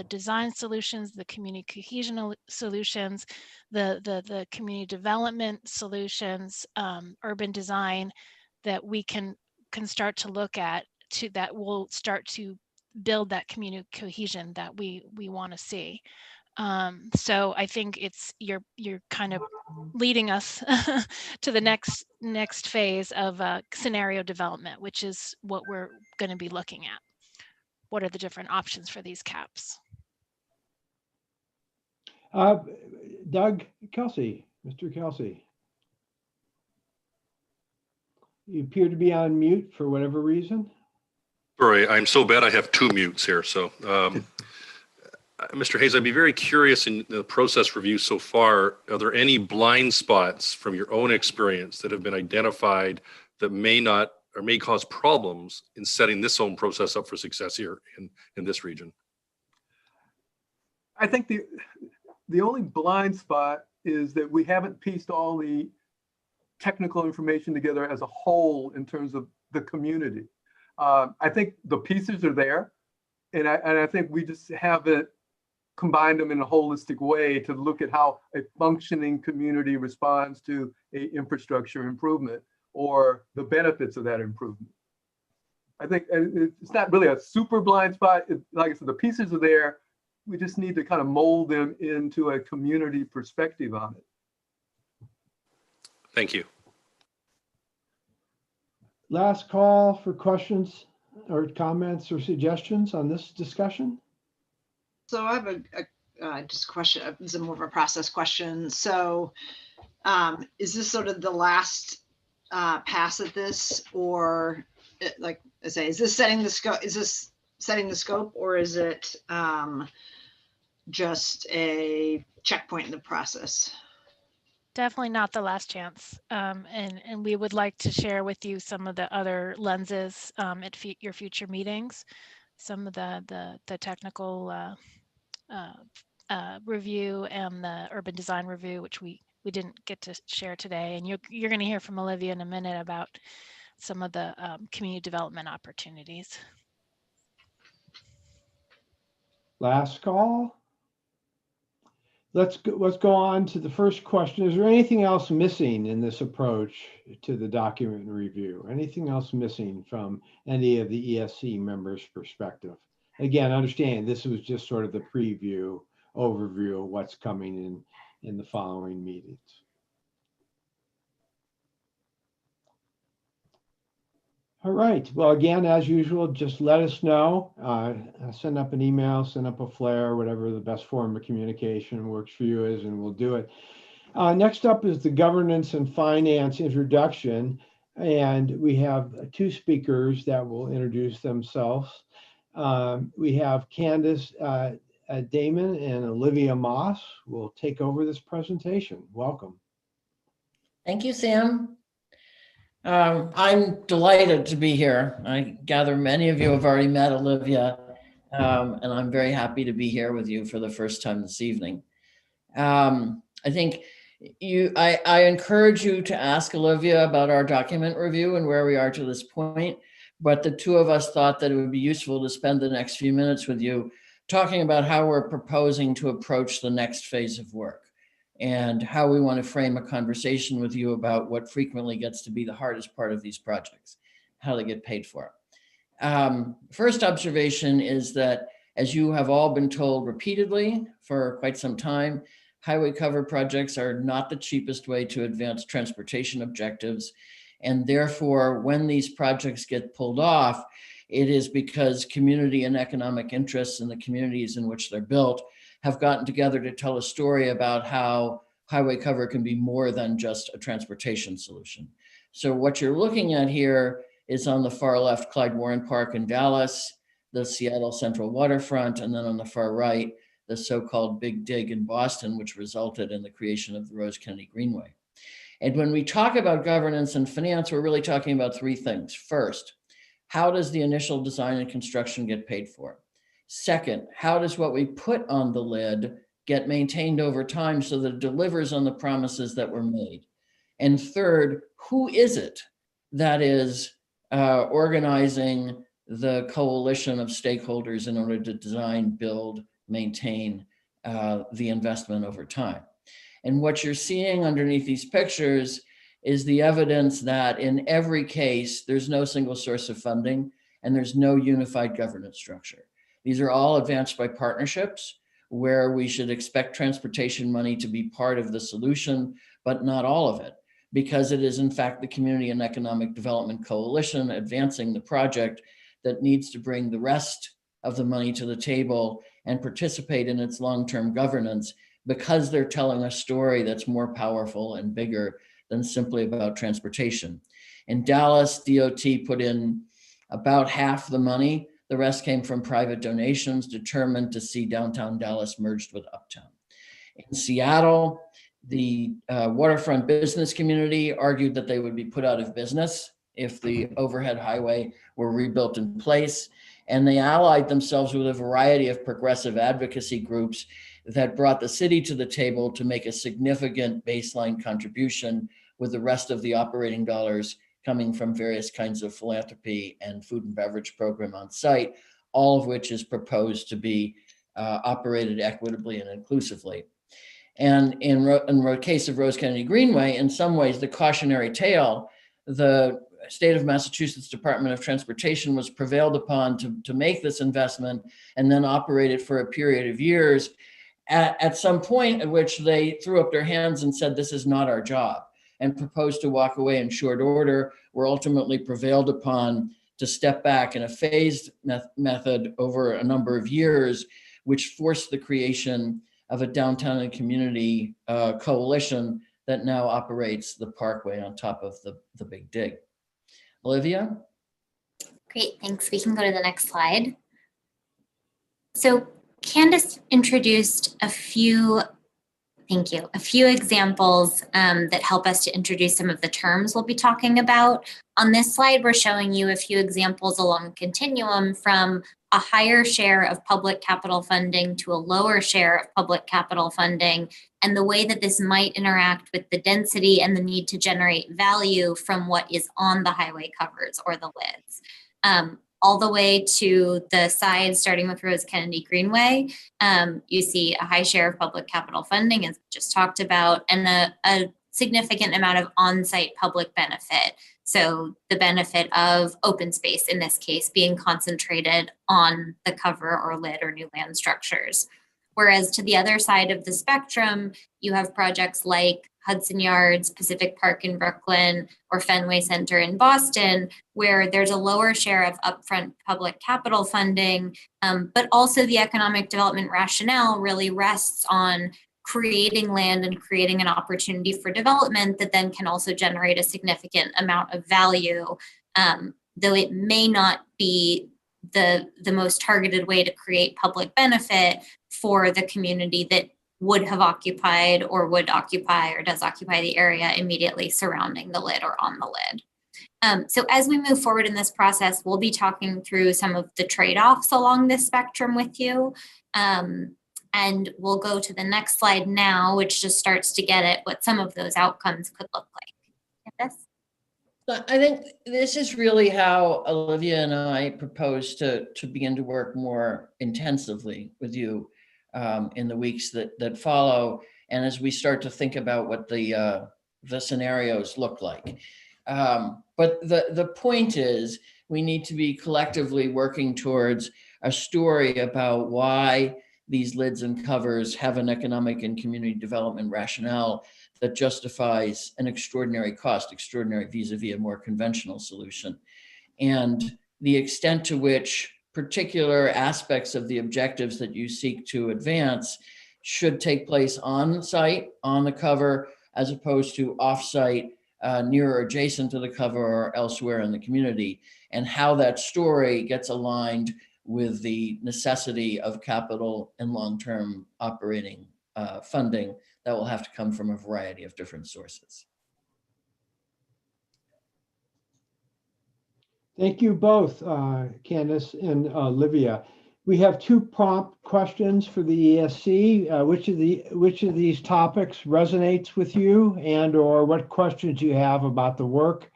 design solutions, the community cohesion solutions, the community development solutions, urban design that we can start to look at, that will start to build that community cohesion that we want to see. So I think you're kind of leading us to the next phase of scenario development, which is what we're going to be looking at. What are the different options for these caps? Doug Kelsey, Mr. Kelsey. You appear to be on mute for whatever reason. Sorry, I'm so bad I have two mutes here. So, Mr. Hayes, I'd be very curious in the process review so far, are there any blind spots from your own experience that have been identified that may not or may cause problems in setting this own process up for success here in this region? I think the only blind spot is that we haven't pieced all the technical information together as a whole in terms of the community. I think the pieces are there, and I think we just haven't combined them in a holistic way to look at how a functioning community responds to a infrastructure improvement or the benefits of that improvement. I think it's not really a super blind spot. Like I said, the pieces are there. We just need to kind of mold them into a community perspective on it. Thank you. Last call for questions or comments or suggestions on this discussion. So I have a just question. It's more of a process question. So is this sort of the last pass at this, or like I say, is this setting the scope? Is this setting the scope, or is it just a checkpoint in the process? Definitely not the last chance. And we would like to share with you some of the other lenses at your future meetings, some of the technical review and the urban design review, which we didn't get to share today. And you're going to hear from Olivia in a minute about some of the community development opportunities. Last call. Let's go on to the first question. Is there anything else missing in this approach to the document review? Anything else missing from any of the ESC members' perspective? Again, understand this was just sort of the preview overview of what's coming in the following meetings. All right. Well, again, as usual, just let us know. Send up an email, send up a flare, whatever the best form of communication works for you is, and we'll do it. Next up is the governance and finance introduction. And we have two speakers that will introduce themselves. We have Candace Damon and Olivia Moss will take over this presentation. Welcome. Thank you, Sam. I'm delighted to be here. I gather many of you have already met Olivia, and I'm very happy to be here with you for the first time this evening. I think I encourage you to ask Olivia about our document review and where we are to this point, but the two of us thought that it would be useful to spend the next few minutes with you talking about how we're proposing to approach the next phase of work, and how we want to frame a conversation with you about what frequently gets to be the hardest part of these projects, how they get paid for. First observation is that, as you have all been told repeatedly for quite some time, highway cover projects are not the cheapest way to advance transportation objectives. And therefore, when these projects get pulled off, it is because community and economic interests in the communities in which they're built have gotten together to tell a story about how highway cover can be more than just a transportation solution. So what you're looking at here is, on the far left, Clyde Warren Park in Dallas, the Seattle Central Waterfront, and then on the far right, the so-called Big Dig in Boston, which resulted in the creation of the Rose Kennedy Greenway. And when we talk about governance and finance, we're really talking about three things. First, how does the initial design and construction get paid for? Second, how does what we put on the lid get maintained over time so that it delivers on the promises that were made? And third, who is it that is organizing the coalition of stakeholders in order to design, build, maintain the investment over time? And what you're seeing underneath these pictures is the evidence that in every case, there's no single source of funding and there's no unified governance structure. These are all advanced by partnerships where we should expect transportation money to be part of the solution, but not all of it, because it is in fact the Community and Economic Development Coalition advancing the project that needs to bring the rest of the money to the table and participate in its long-term governance, because they're telling a story that's more powerful and bigger than simply about transportation. In Dallas, DOT put in about half the money. The rest came from private donations determined to see downtown Dallas merged with uptown. In Seattle, the waterfront business community argued that they would be put out of business if the overhead highway were rebuilt in place. And they allied themselves with a variety of progressive advocacy groups that brought the city to the table to make a significant baseline contribution, with the rest of the operating dollars coming from various kinds of philanthropy and food and beverage program on site, all of which is proposed to be operated equitably and inclusively. And in the case of Rose Kennedy Greenway, in some ways, the cautionary tale, the state of Massachusetts Department of Transportation was prevailed upon to make this investment and then operate it for a period of years, at some point at which they threw up their hands and said, this is not our job, and proposed to walk away in short order, were ultimately prevailed upon to step back in a phased method over a number of years, which forced the creation of a downtown and community coalition that now operates the parkway on top of the Big Dig. Olivia? Great, thanks. We can go to the next slide. So Candace introduced a few examples that help us to introduce some of the terms we'll be talking about. On this slide, we're showing you a few examples along a continuum from a higher share of public capital funding to a lower share of public capital funding, and the way that this might interact with the density and the need to generate value from what is on the highway covers or the lids. All the way to the side, starting with Rose Kennedy Greenway, you see a high share of public capital funding, as we just talked about, and a significant amount of on-site public benefit. So the benefit of open space, in this case, being concentrated on the cover or lid or new land structures. Whereas to the other side of the spectrum, you have projects like Hudson Yards, Pacific Park in Brooklyn, or Fenway Center in Boston, where there's a lower share of upfront public capital funding, but also the economic development rationale really rests on creating land and creating an opportunity for development that then can also generate a significant amount of value, though it may not be the most targeted way to create public benefit for the community that would have occupied or would occupy or does occupy the area immediately surrounding the lid or on the lid. So as we move forward in this process, we'll be talking through some of the trade-offs along this spectrum with you. And we'll go to the next slide now, which just starts to get at what some of those outcomes could look like. Candace? I think this is really how Olivia and I propose to begin to work more intensively with you in the weeks that follow, and as we start to think about what the scenarios look like. But the point is, we need to be collectively working towards a story about why these lids and covers have an economic and community development rationale that justifies an extraordinary cost, extraordinary vis-a-vis a more conventional solution. And the extent to which particular aspects of the objectives that you seek to advance should take place on site, on the cover, as opposed to off-site, near or adjacent to the cover or elsewhere in the community, and how that story gets aligned with the necessity of capital and long-term operating funding that will have to come from a variety of different sources. Thank you both, Candace and Olivia. We have two prompt questions for the ESC. Which of these topics resonates with you, and or what questions you have about the work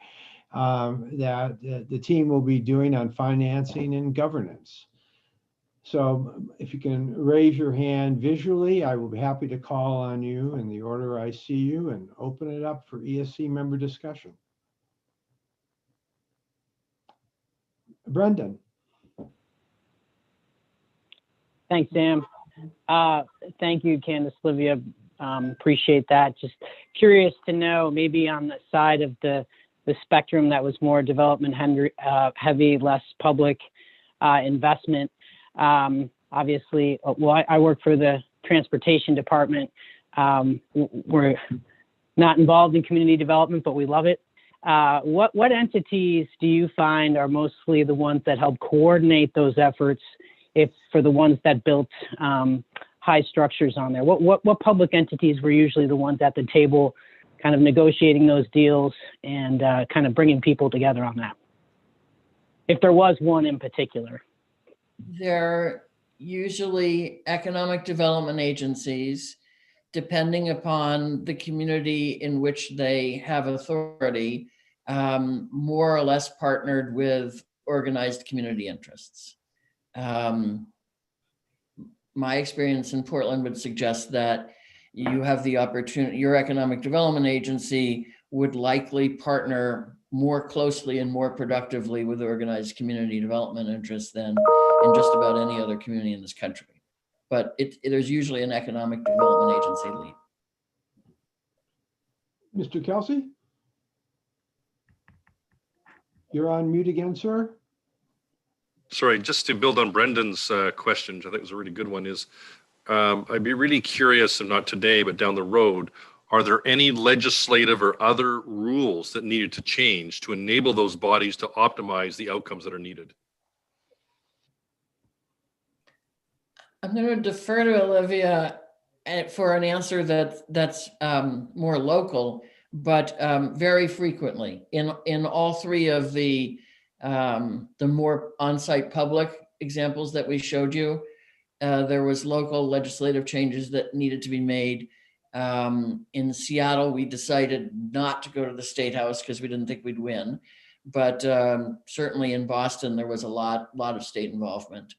that the team will be doing on financing and governance? So if you can raise your hand visually, I will be happy to call on you in the order I see you and open it up for ESC member discussion. Brendan. Thanks, Sam. Thank you, Candace, Olivia. Appreciate that. Just curious to know, maybe on the side of the spectrum that was more development heavy, less public investment. Obviously, well, I work for the transportation department. We're not involved in community development, but we love it. What entities do you find are mostly the ones that help coordinate those efforts, if for the ones that built high structures on there? What public entities were usually the ones at the table kind of negotiating those deals and kind of bringing people together on that? If there was one in particular. They're usually economic development agencies, depending upon the community in which they have authority, more or less partnered with organized community interests. My experience in Portland would suggest that you have the opportunity, your economic development agency would likely partner more closely and more productively with organized community development interests than in just about any other community in this country. But there's usually an economic development agency lead. Mr. Kelsey? You're on mute again, sir. Sorry, just to build on Brendan's question, which I think was a really good one, is I'd be really curious, if not today, but down the road, are there any legislative or other rules that needed to change to enable those bodies to optimize the outcomes that are needed? I'm going to defer to Olivia for an answer that's more local, but very frequently in all three of the more on-site public examples that we showed you, there was local legislative changes that needed to be made. In Seattle, we decided not to go to the State House because we didn't think we'd win. But certainly in Boston, there was a lot of state involvement.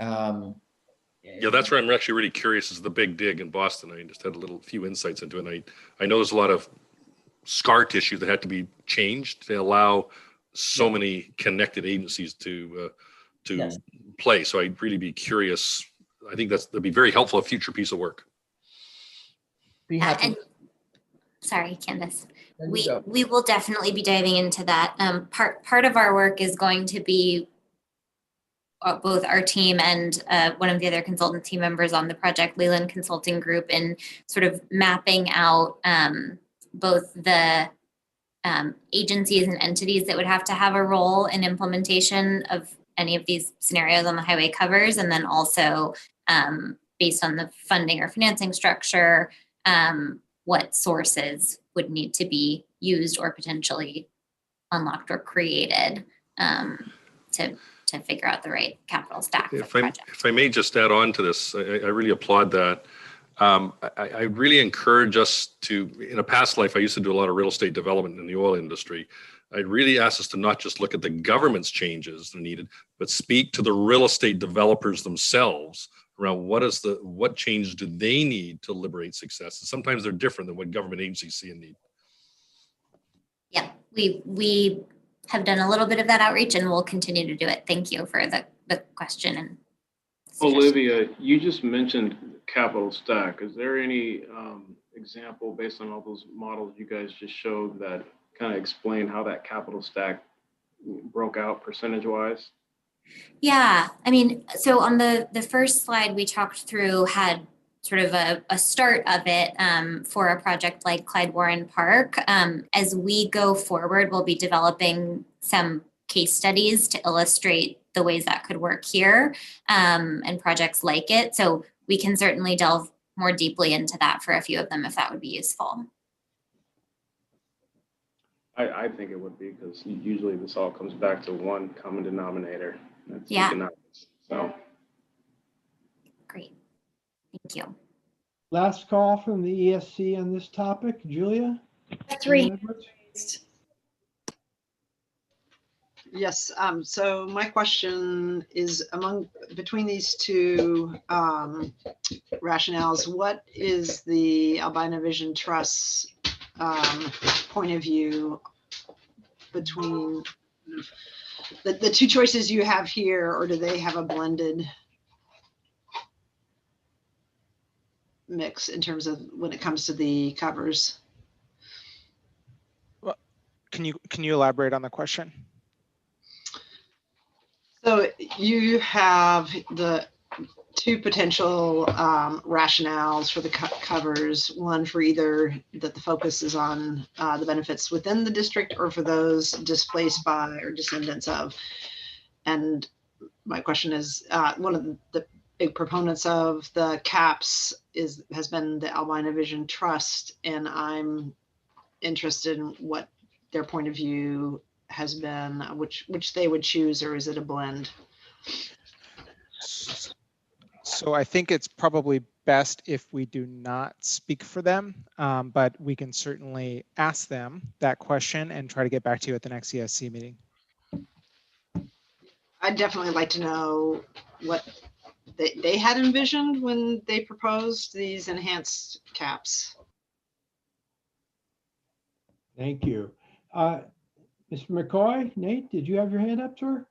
Yeah, that's where I'm actually really curious, is the big dig in Boston. I just had a few insights into it. I know there's a lot of scar tissue that had to be changed to allow so many connected agencies to yes. play. So I'd really be curious. I think that'd be very helpful, a future piece of work. Be happy. And, sorry, Candace. We will definitely be diving into that. Part of our work is going to be both our team and one of the other consultant team members on the project, Leland Consulting Group, in sort of mapping out both the agencies and entities that would have to have a role in implementation of any of these scenarios on the highway covers, and then also based on the funding or financing structure, what sources would need to be used or potentially unlocked or created to figure out the right capital stack. If I may just add on to this, I really applaud that. I really encourage us to, in a past life, I used to do a lot of real estate development in the oil industry. I'd really ask us to not just look at the government's changes that are needed, but speak to the real estate developers themselves around what changes do they need to liberate success. And sometimes they're different than what government agencies see and need. Yeah, we have done a little bit of that outreach and we'll continue to do it. Thank you for the question. And Olivia, you just mentioned capital stack. Is there any example based on all those models you guys just showed that kind of explain how that capital stack broke out percentage wise? Yeah, I mean, so on the first slide we talked through had sort of a start of it for a project like Clyde Warren Park. As we go forward, we'll be developing some case studies to illustrate the ways that could work here and projects like it. So we can certainly delve more deeply into that for a few of them if that would be useful. I think it would be, because usually this all comes back to one common denominator. That's Yeah. economics. So Great. Thank you. Last call from the ESC on this topic. Julia? Three. Yes, so my question is between these two rationales, what is the Albina Vision Trust's point of view between the two choices you have here, or do they have a blended mix in terms of when it comes to the covers? Well, can you elaborate on the question? So you have the two potential rationales for the covers, one for either that the focus is on the benefits within the district or for those displaced by or descendants of. And my question is, one of the big proponents of the caps has been the Albina Vision Trust, and I'm interested in what their point of view has been, which they would choose, or is it a blend? So I think it's probably best if we do not speak for them, but we can certainly ask them that question and try to get back to you at the next ESC meeting. I'd definitely like to know what they had envisioned when they proposed these enhanced caps. Thank you. Mr. McCoy, Nate, did you have your hand up, sir?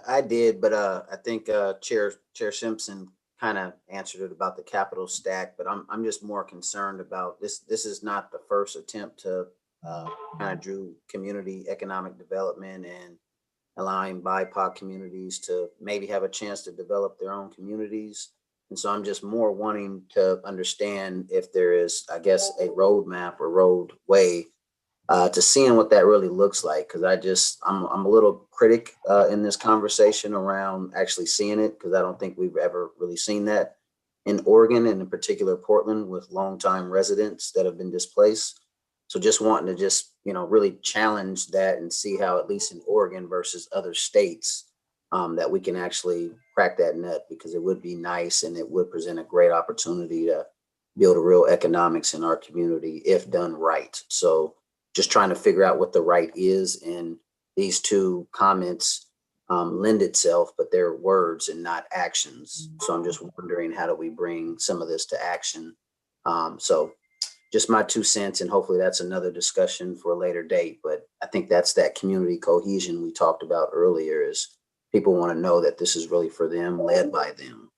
I did, but I think Chair Simpson kind of answered it about the capital stack, but I'm just more concerned about this. This is not the first attempt to kind of do community economic development and allowing BIPOC communities to maybe have a chance to develop their own communities. And so I'm just more wanting to understand if there is, I guess, a roadmap or roadway to seeing what that really looks like. Because I'm a little critic in this conversation around actually seeing it, because I don't think we've ever really seen that in Oregon, and in particular Portland, with longtime residents that have been displaced. So just wanting to really challenge that and see how, at least in Oregon versus other states, that we can actually crack that nut, because it would be nice and it would present a great opportunity to build a real economics in our community if done right. So just trying to figure out what the right is, and these two comments lend itself, but they're words and not actions. So I'm just wondering, how do we bring some of this to action? So just my 2 cents, and hopefully that's another discussion for a later date. But I think that's that community cohesion we talked about earlier, is people want to know that this is really for them, led by them.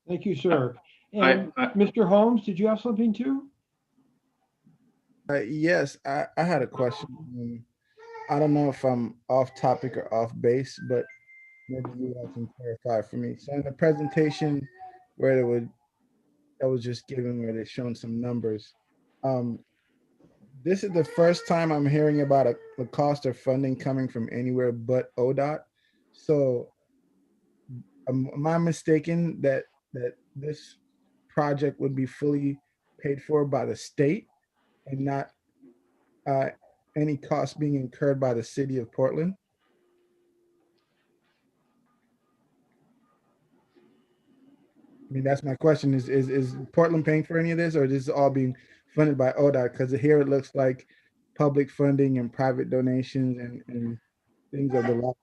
Thank you, sir. And Mr. Holmes, did you have something too? Yes, I had a question. I don't know if I'm off topic or off base, but maybe you all can clarify for me. So in the presentation where that was just given, where they're showing some numbers, this is the first time I'm hearing about the cost of funding coming from anywhere but ODOT. So am I mistaken that this project would be fully paid for by the state and not any cost being incurred by the city of Portland? I mean, that's my question. Is Portland paying for any of this, or is this all being funded by ODOT? Because here it looks like public funding and private donations and things of the like.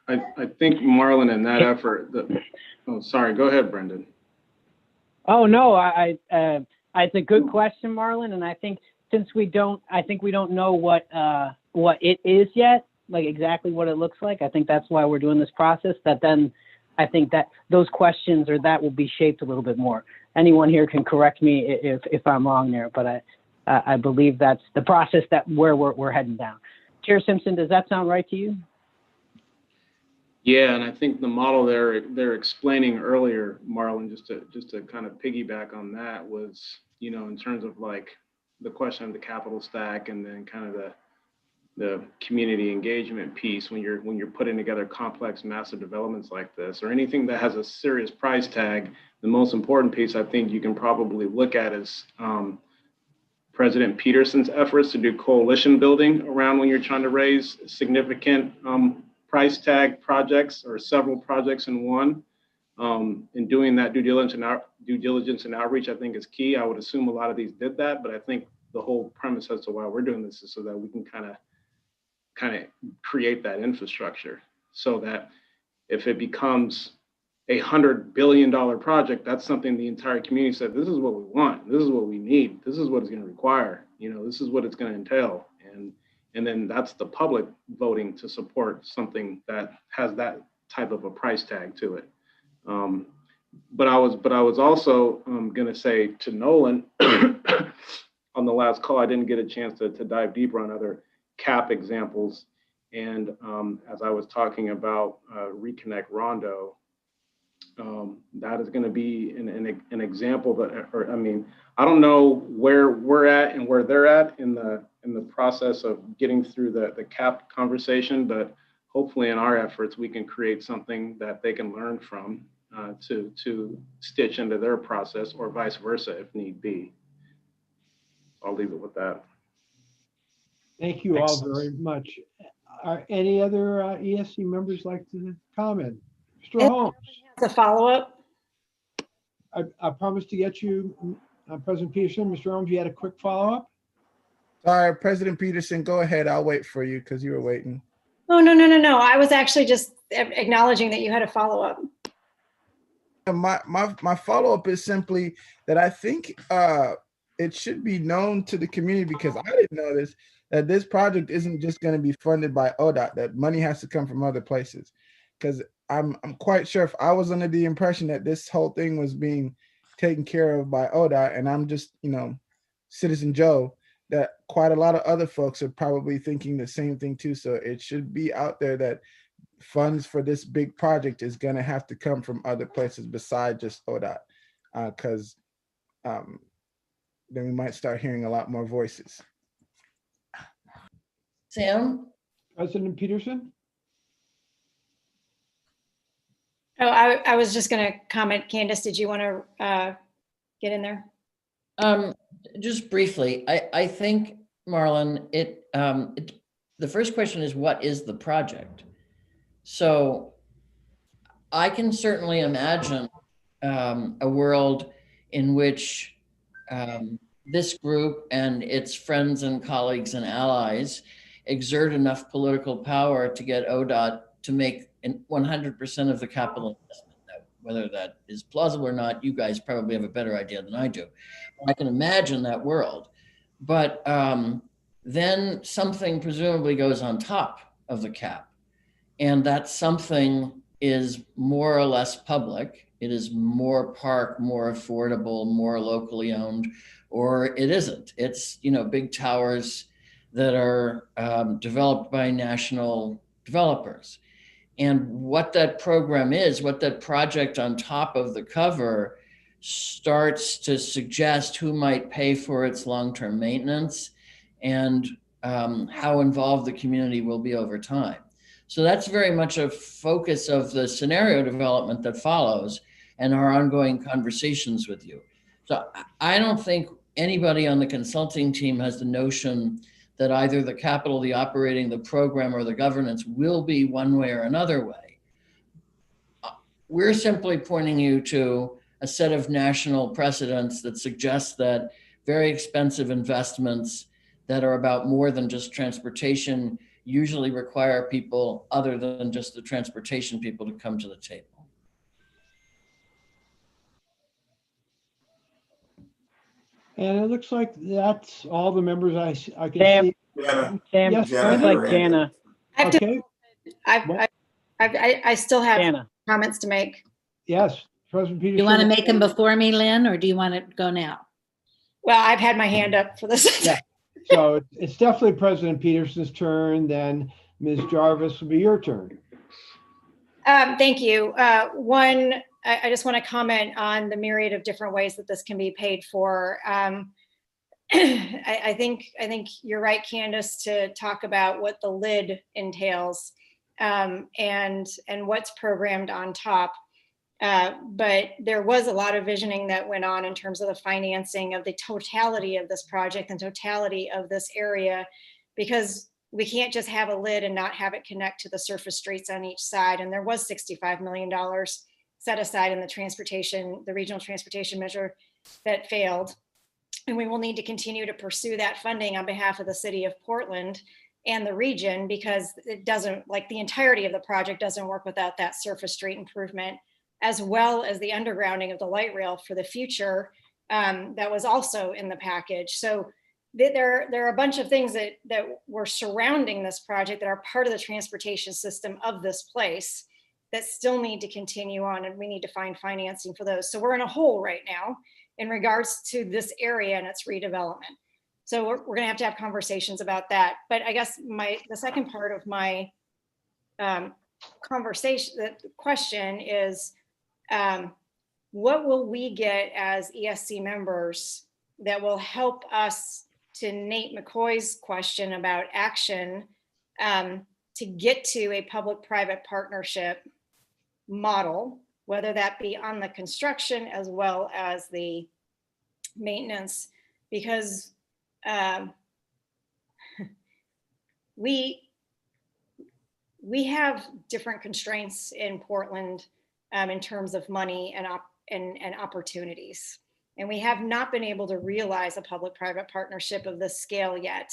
I think, Marlon, in that effort, sorry, go ahead, Brendan. Oh, no, it's a good question, Marlon. And I think since we don't know what it is yet, like exactly what it looks like, I think that's why we're doing this process, that then I think that those questions or that will be shaped a little bit more. Anyone here can correct me if I'm wrong there, but I believe that's the process where we're heading down. Chair Simpson, does that sound right to you? Yeah, and I think the model they're explaining earlier, Marlon, just to kind of piggyback on that, was, in terms of like the question of the capital stack, and then kind of the community engagement piece when you're putting together complex, massive developments like this, or anything that has a serious price tag. The most important piece I think you can probably look at is President Peterson's efforts to do coalition building around when you're trying to raise significant price tag projects or several projects in one. In doing that due diligence and outreach, I think is key. I would assume a lot of these did that, but I think the whole premise as to why we're doing this is so that we can kind of create that infrastructure, so that if it becomes $100 billion project, that's something the entire community said, this is what we want, this is what we need, this is what it's going to require, this is what it's going to entail. And then that's the public voting to support something that has that type of a price tag to it. But I was also going to say to Nolan on the last call, I didn't get a chance to dive deeper on other CAP examples. And as I was talking about Reconnect Rondo, that is going to be an example that, I don't know where we're at and where they're at in the process of getting through the CAP conversation, but hopefully in our efforts, we can create something that they can learn from to stitch into their process, or vice versa if need be. I'll leave it with that. Thank you all very much. Are any other ESC members like to comment? Mr. Holmes. The follow-up. I promised to get you, President Peterson. Mr. Holmes, you had a quick follow-up? Sorry, President Peterson, go ahead. I'll wait for you because you were waiting. Oh, no. I was actually just acknowledging that you had a follow-up. My follow-up is simply that I think it should be known to the community, because I didn't know this, that this project isn't just going to be funded by ODOT, that money has to come from other places. Because I'm quite sure, if I was under the impression that this whole thing was being taken care of by ODOT, and I'm just, Citizen Joe, that quite a lot of other folks are probably thinking the same thing too. So it should be out there that funds for this big project is going to have to come from other places besides just ODOT, because then we might start hearing a lot more voices. Sam? President Peterson? Oh, I was just going to comment. Candace, did you want to get in there? Just briefly, I think, Marlon, the first question is, what is the project? So I can certainly imagine a world in which this group and its friends and colleagues and allies exert enough political power to get ODOT to make 100% of the capital investment. Whether that is plausible or not, you guys probably have a better idea than I do. I can imagine that world. But then something presumably goes on top of the cap. And that something is more or less public. It is more park, more affordable, more locally owned, or it isn't. It's, big towers that are developed by national developers. And what that program is, what that project on top of the cover starts to suggest who might pay for its long-term maintenance and how involved the community will be over time. So that's very much a focus of the scenario development that follows and our ongoing conversations with you. So I don't think anybody on the consulting team has the notion that either the capital, the operating, the program, or the governance will be one way or another way. We're simply pointing you to a set of national precedents that suggest that very expensive investments that are about more than just transportation usually require people other than just the transportation people to come to the table. And it looks like that's all the members I can Sam, see. Sam, Yes, looks like Jana. Okay. I still have Jana. comments to make. Yes, President Peterson. You want to make them before me, Lynn, or do you want to go now? Well, I've had my hand up for this. Yeah. So it's definitely President Peterson's turn. Then Ms. Jarvis will be your turn. Thank you. One, I just want to comment on the myriad of different ways that this can be paid for. I think you're right, Candace, to talk about what the lid entails and what's programmed on top. But there was a lot of visioning that went on in terms of the financing of the totality of this project and totality of this area, because we can't just have a lid and not have it connect to the surface streets on each side. And there was $65 million set aside in the regional transportation measure that failed. And we will need to continue to pursue that funding on behalf of the city of Portland and the region, because it doesn't, like the entirety of the project doesn't work without that surface street improvement, as well as the undergrounding of the light rail for the future that was also in the package. So there are a bunch of things that were surrounding this project that are part of the transportation system of this place that still need to continue on, and we need to find financing for those. So we're in a hole right now in regards to this area and its redevelopment. So we're gonna have to have conversations about that. But I guess the second part of my question is, what will we get as ESC members that will help us, to Nate McCoy's question about action, to get to a public-private partnership model, whether that be on the construction as well as the maintenance, because we have different constraints in Portland in terms of money and opportunities. And we have not been able to realize a public-private partnership of this scale yet.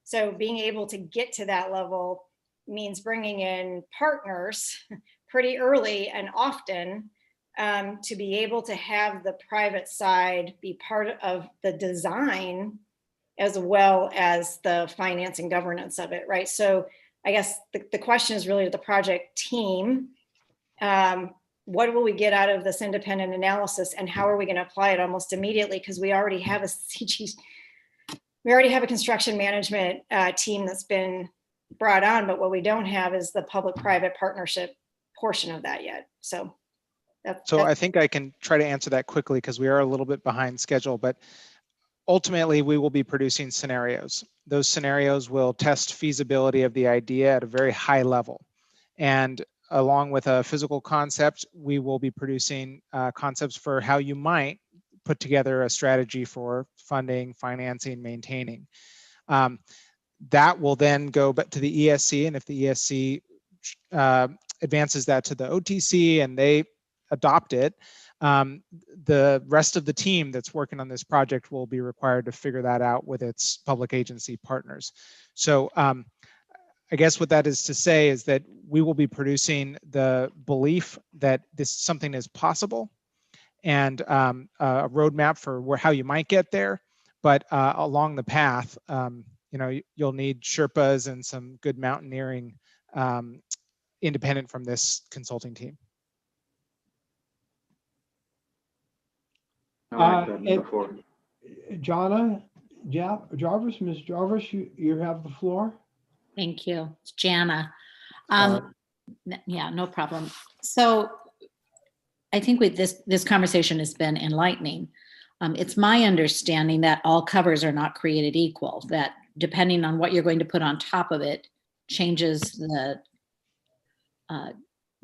So being able to get to that level means bringing in partners pretty early and often to be able to have the private side be part of the design as well as the finance and governance of it, right? So I guess the question is really to the project team. What will we get out of this independent analysis, and how are we going to apply it almost immediately? Because we already have a construction management team that's been brought on, but what we don't have is the public-private partnership portion of that yet. So I think I can try to answer that quickly because we are a little bit behind schedule, but ultimately we will be producing scenarios. Those scenarios will test feasibility of the idea at a very high level. And along with a physical concept, we will be producing concepts for how you might put together a strategy for funding, financing, maintaining. That will then go back to the ESC, and if the ESC advances that to the OTC and they adopt it, the rest of the team that's working on this project will be required to figure that out with its public agency partners. So I guess what that is to say is that we will be producing the belief that this something is possible and a roadmap for how you might get there. But along the path, you'll need Sherpas and some good mountaineering independent from this consulting team. I like that metaphor. Jarvis, Ms. Jarvis, you have the floor. Thank you. It's Jana. Yeah, no problem. So I think with this conversation has been enlightening. It's my understanding that all covers are not created equal, that depending on what you're going to put on top of it changes the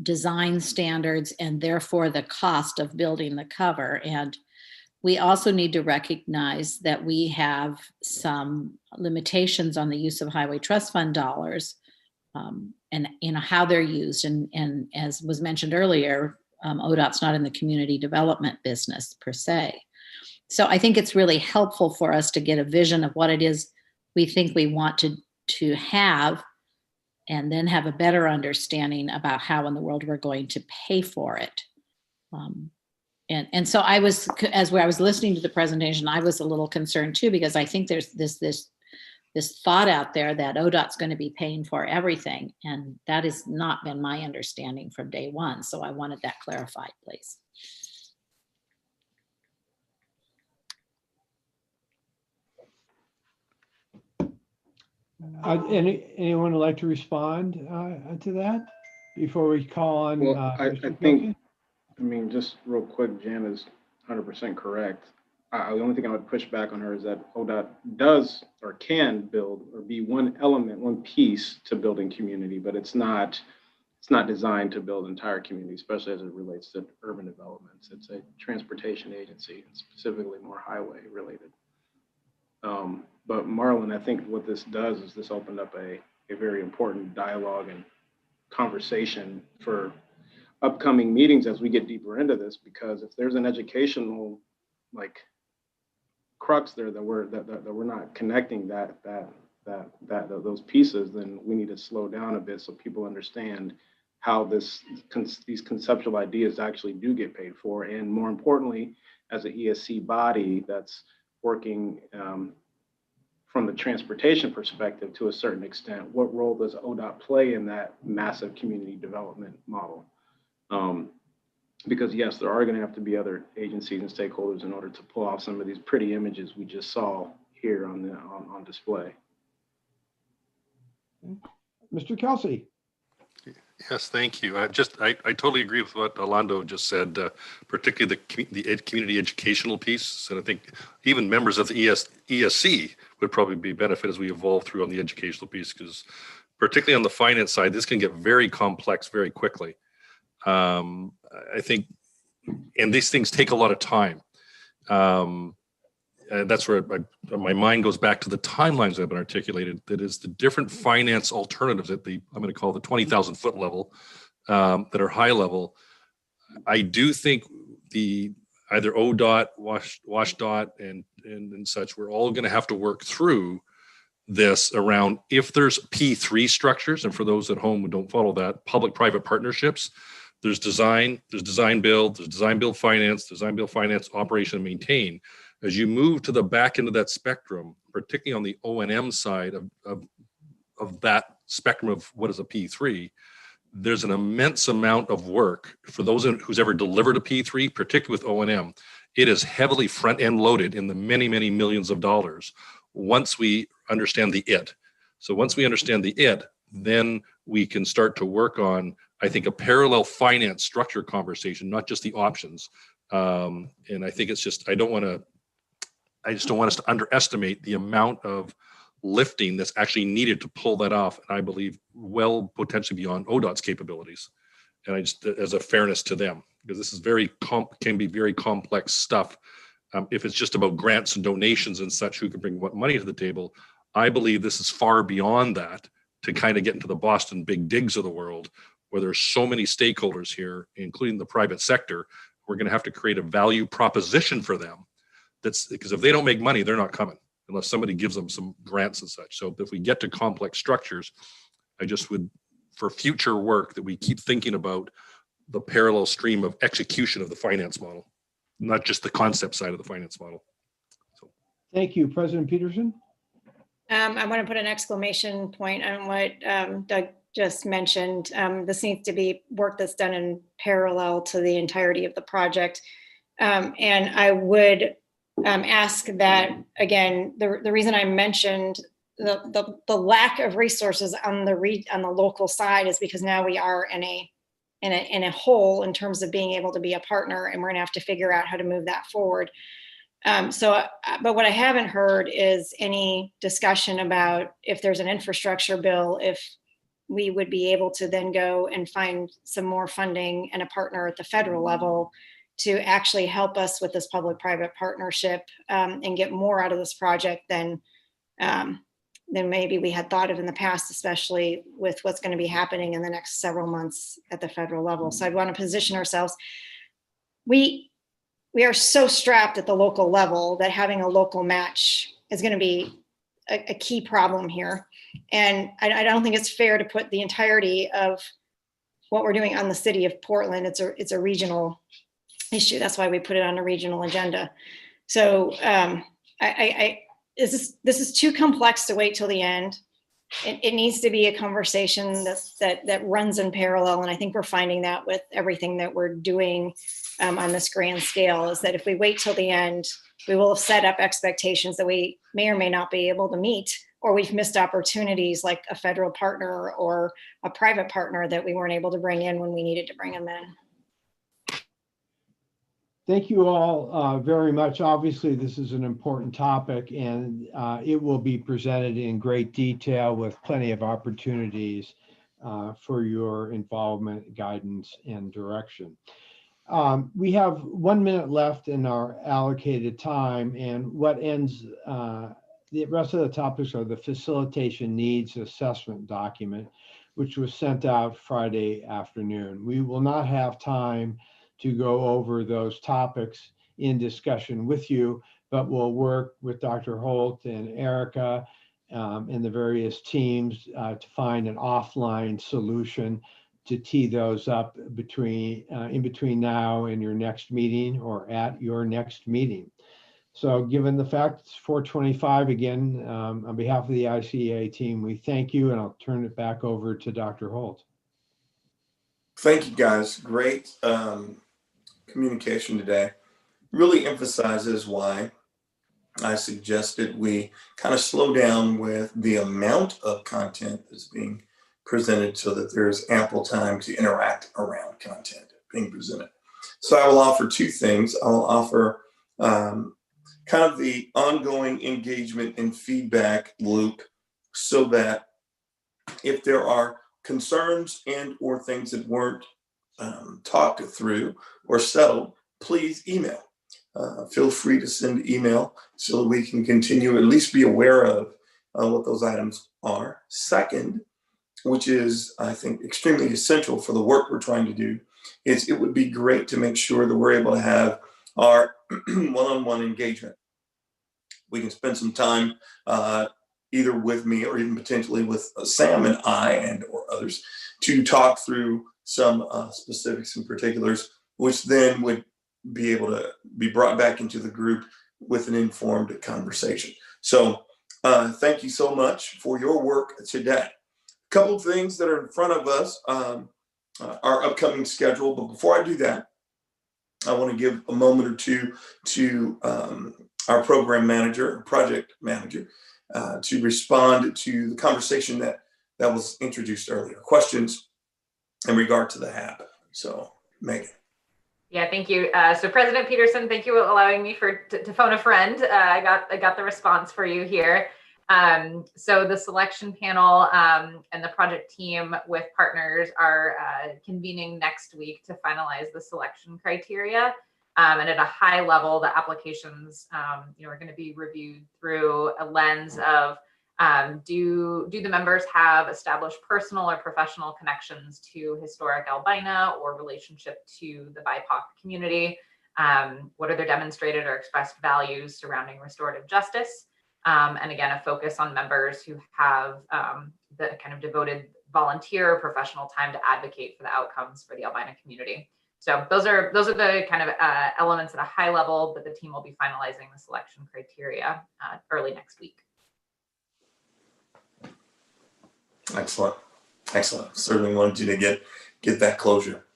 design standards and therefore the cost of building the cover. And we also need to recognize that we have some limitations on the use of highway trust fund dollars and how they're used. And as was mentioned earlier, ODOT's not in the community development business per se. So I think it's really helpful for us to get a vision of what it is we think we want to have, and then have a better understanding about how in the world we're going to pay for it. And so I was listening to the presentation, I was a little concerned too, because I think there's this thought out there that ODOT's going to be paying for everything. And that has not been my understanding from day one. So I wanted that clarified, please. Anyone would like to respond to that before we call on? Well, I think, just real quick, Jan is 100% correct. The only thing I would push back on her is that ODOT does or can build or be one element, one piece to building community, but it's not it's not designed to build entire communities, especially as it relates to urban developments. It's a transportation agency, and specifically more highway related. But Marlon, I think what this does is this opened up a very important dialogue and conversation for upcoming meetings as we get deeper into this, because if there's an educational like crux there that we're not connecting those pieces, then we need to slow down a bit so people understand how these conceptual ideas actually do get paid for, and more importantly, as an ESC body that's working from the transportation perspective to a certain extent, what role does ODOT play in that massive community development model? Because yes, there are going to have to be other agencies and stakeholders in order to pull off some of these pretty images we just saw here on display. Mr. Kelsey. Yes, thank you. I totally agree with what Orlando just said, particularly the community educational piece. And I think even members of the ESC would probably be benefit as we evolve through on the educational piece, because particularly on the finance side, this can get very complex very quickly. I think, and these things take a lot of time. That's where my mind goes back to the timelines that have been articulated. That is the different finance alternatives at the, I'm going to call the 20,000 foot level, that are high level. I do think either ODOT, WashDOT, and such, we're all going to have to work through this around if there's P3 structures, and for those at home who don't follow that, public-private partnerships. There's design build finance, operation, and maintain. As you move to the back end of that spectrum, particularly on the O&M side of that spectrum of what is a P3, there's an immense amount of work for those who's ever delivered a P3, particularly with O&M. It is heavily front-end loaded in the many, many millions of dollars once we understand the it. So once we understand the it, then we can start to work on, I think, a parallel finance structure conversation, not just the options. And I think it's just, I just don't want us to underestimate the amount of lifting that's actually needed to pull that off. And I believe well, potentially beyond ODOT's capabilities. And I just, as a fairness to them, because this is can be very complex stuff. If it's just about grants and donations and such, who can bring what money to the table, I believe this is far beyond that to kind of get into the Boston big digs of the world, where there's so many stakeholders here, including the private sector. We're going to have to create a value proposition for them. That's because if they don't make money, they're not coming unless somebody gives them some grants and such. So if we get to complex structures, I just would, for future work, that we keep thinking about the parallel stream of execution of the finance model, not just the concept side of the finance model. So. Thank you, President Peterson. I want to put an exclamation point on what Doug just mentioned. This needs to be work that's done in parallel to the entirety of the project. And I would ask that, again, the reason I mentioned the lack of resources on the local side is because now we are in a hole in terms of being able to be a partner, and we're going to have to figure out how to move that forward. But what I haven't heard is any discussion about if there's an infrastructure bill, if we would be able to then go and find some more funding and a partner at the federal level to actually help us with this public-private partnership and get more out of this project than maybe we had thought of in the past, especially with what's going to be happening in the next several months at the federal level. So I'd want to position ourselves. We are so strapped at the local level that having a local match is going to be a key problem here. And I don't think it's fair to put the entirety of what we're doing on the city of Portland. It's a regional issue. That's why we put it on a regional agenda. So this is too complex to wait till the end. It needs to be a conversation that runs in parallel. And I think we're finding that with everything that we're doing on this grand scale, is that if we wait till the end, we will have set up expectations that we may or may not be able to meet, or we've missed opportunities like a federal partner or a private partner that we weren't able to bring in when we needed to bring them in. Thank you all very much. Obviously, this is an important topic, and it will be presented in great detail with plenty of opportunities for your involvement, guidance, and direction. We have 1 minute left in our allocated time, and what ends the rest of the topics are the facilitation needs assessment document, which was sent out Friday afternoon. We will not have time to go over those topics in discussion with you, but we'll work with Dr. Holt and Erica and the various teams to find an offline solution to tee those up in between now and your next meeting or at your next meeting. So given the fact it's 4:25 again, on behalf of the ICA team, we thank you, and I'll turn it back over to Dr. Holt. Thank you, guys. Great communication today. Really emphasizes why I suggested we kind of slow down with the amount of content that's being presented so that there's ample time to interact around content being presented. So I will offer two things. I'll offer kind of the ongoing engagement and feedback loop so that if there are concerns and or things that weren't talked through or settled, please email. Feel free to send email so that we can continue, at least be aware of what those items are. Second, which is, I think, extremely essential for the work we're trying to do, is it would be great to make sure that we're able to have our one-on-one engagement. We can spend some time either with me or even potentially with Sam and I and or others to talk through some specifics and particulars, which then would be able to be brought back into the group with an informed conversation. So thank you so much for your work today. A couple of things that are in front of us, our upcoming schedule, but before I do that, I want to give a moment or two to our program manager, project manager, to respond to the conversation that was introduced earlier. Questions in regard to the HAB. So, Megan. Yeah, thank you. So President Peterson, thank you for allowing me to phone a friend. I got the response for you here. So the selection panel and the project team with partners are convening next week to finalize the selection criteria. And at a high level, the applications, are going to be reviewed through a lens of do the members have established personal or professional connections to historic Albina or relationship to the BIPOC community? What are their demonstrated or expressed values surrounding restorative justice? And again, a focus on members who have the kind of devoted volunteer or professional time to advocate for the outcomes for the Albina community. So those are the kind of elements at a high level, but the team will be finalizing the selection criteria early next week. Excellent. Excellent. Certainly wanted you to get that closure.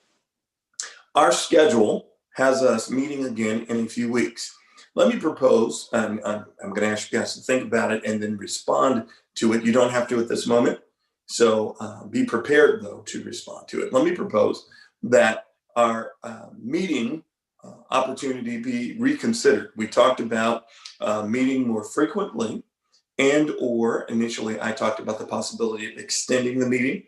Our schedule has us meeting again in a few weeks. Let me propose, and I'm going to ask you guys to think about it and then respond to it. You don't have to at this moment. So be prepared, though, to respond to it. Let me propose that our meeting opportunity be reconsidered. We talked about meeting more frequently, and or initially I talked about the possibility of extending the meeting.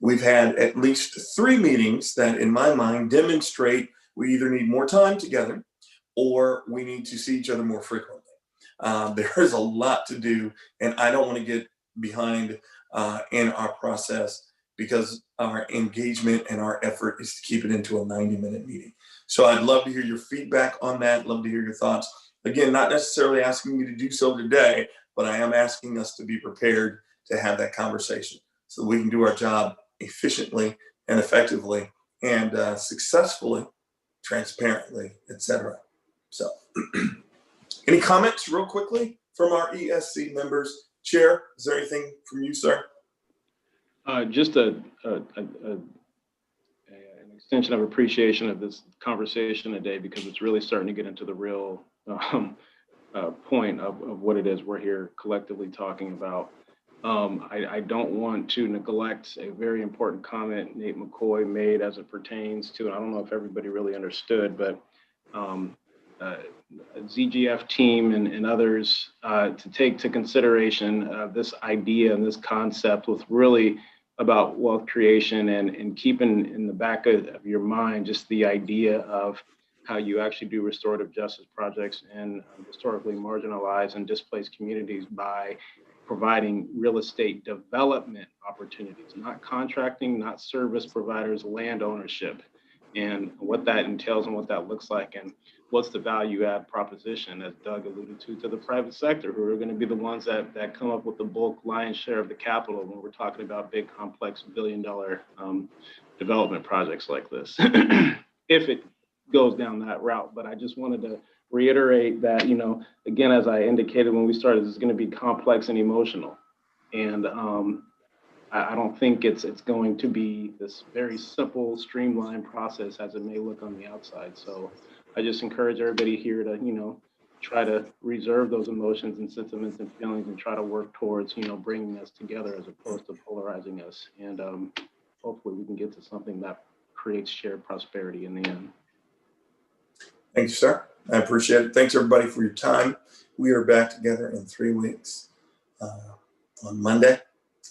We've had at least 3 meetings that in my mind demonstrate we either need more time together or we need to see each other more frequently. There's a lot to do, and I don't want to get behind in our process because our engagement and our effort is to keep it into a 90-minute meeting. So I'd love to hear your feedback on that, love to hear your thoughts. Again, not necessarily asking you to do so today, but I am asking us to be prepared to have that conversation so that we can do our job efficiently and effectively and successfully, transparently, etc. So any comments real quickly from our ESC members? Chair, is there anything from you, sir? Just an extension of appreciation of this conversation today, because it's really starting to get into the real point of what it is we're here collectively talking about. I don't want to neglect a very important comment Nate McCoy made as it pertains to, and I don't know if everybody really understood, but ZGF team and others to take to consideration this idea and this concept with really about wealth creation and keeping in the back of your mind just the idea of how you actually do restorative justice projects in historically marginalized and displaced communities by providing real estate development opportunities, not contracting, not service providers, land ownership, and what that entails and what that looks like, and what's the value add proposition, as Doug alluded to the private sector, who are going to be the ones that come up with the bulk lion's share of the capital when we're talking about big, complex, billion-dollar development projects like this, if it goes down that route. But I just wanted to reiterate that, again, as I indicated when we started, this is going to be complex and emotional. And I don't think it's going to be this very simple, streamlined process as it may look on the outside. So I just encourage everybody here to, try to reserve those emotions and sentiments and feelings and try to work towards, bringing us together as opposed to polarizing us. And hopefully we can get to something that creates shared prosperity in the end. Thank you, sir. I appreciate it. Thanks, everybody, for your time. We are back together in 3 weeks on Monday,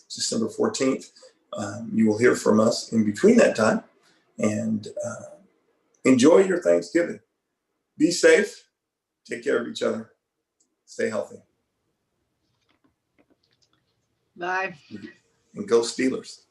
December 14th. You will hear from us in between that time. And enjoy your Thanksgiving. Be safe. Take care of each other. Stay healthy. Bye. And go Steelers.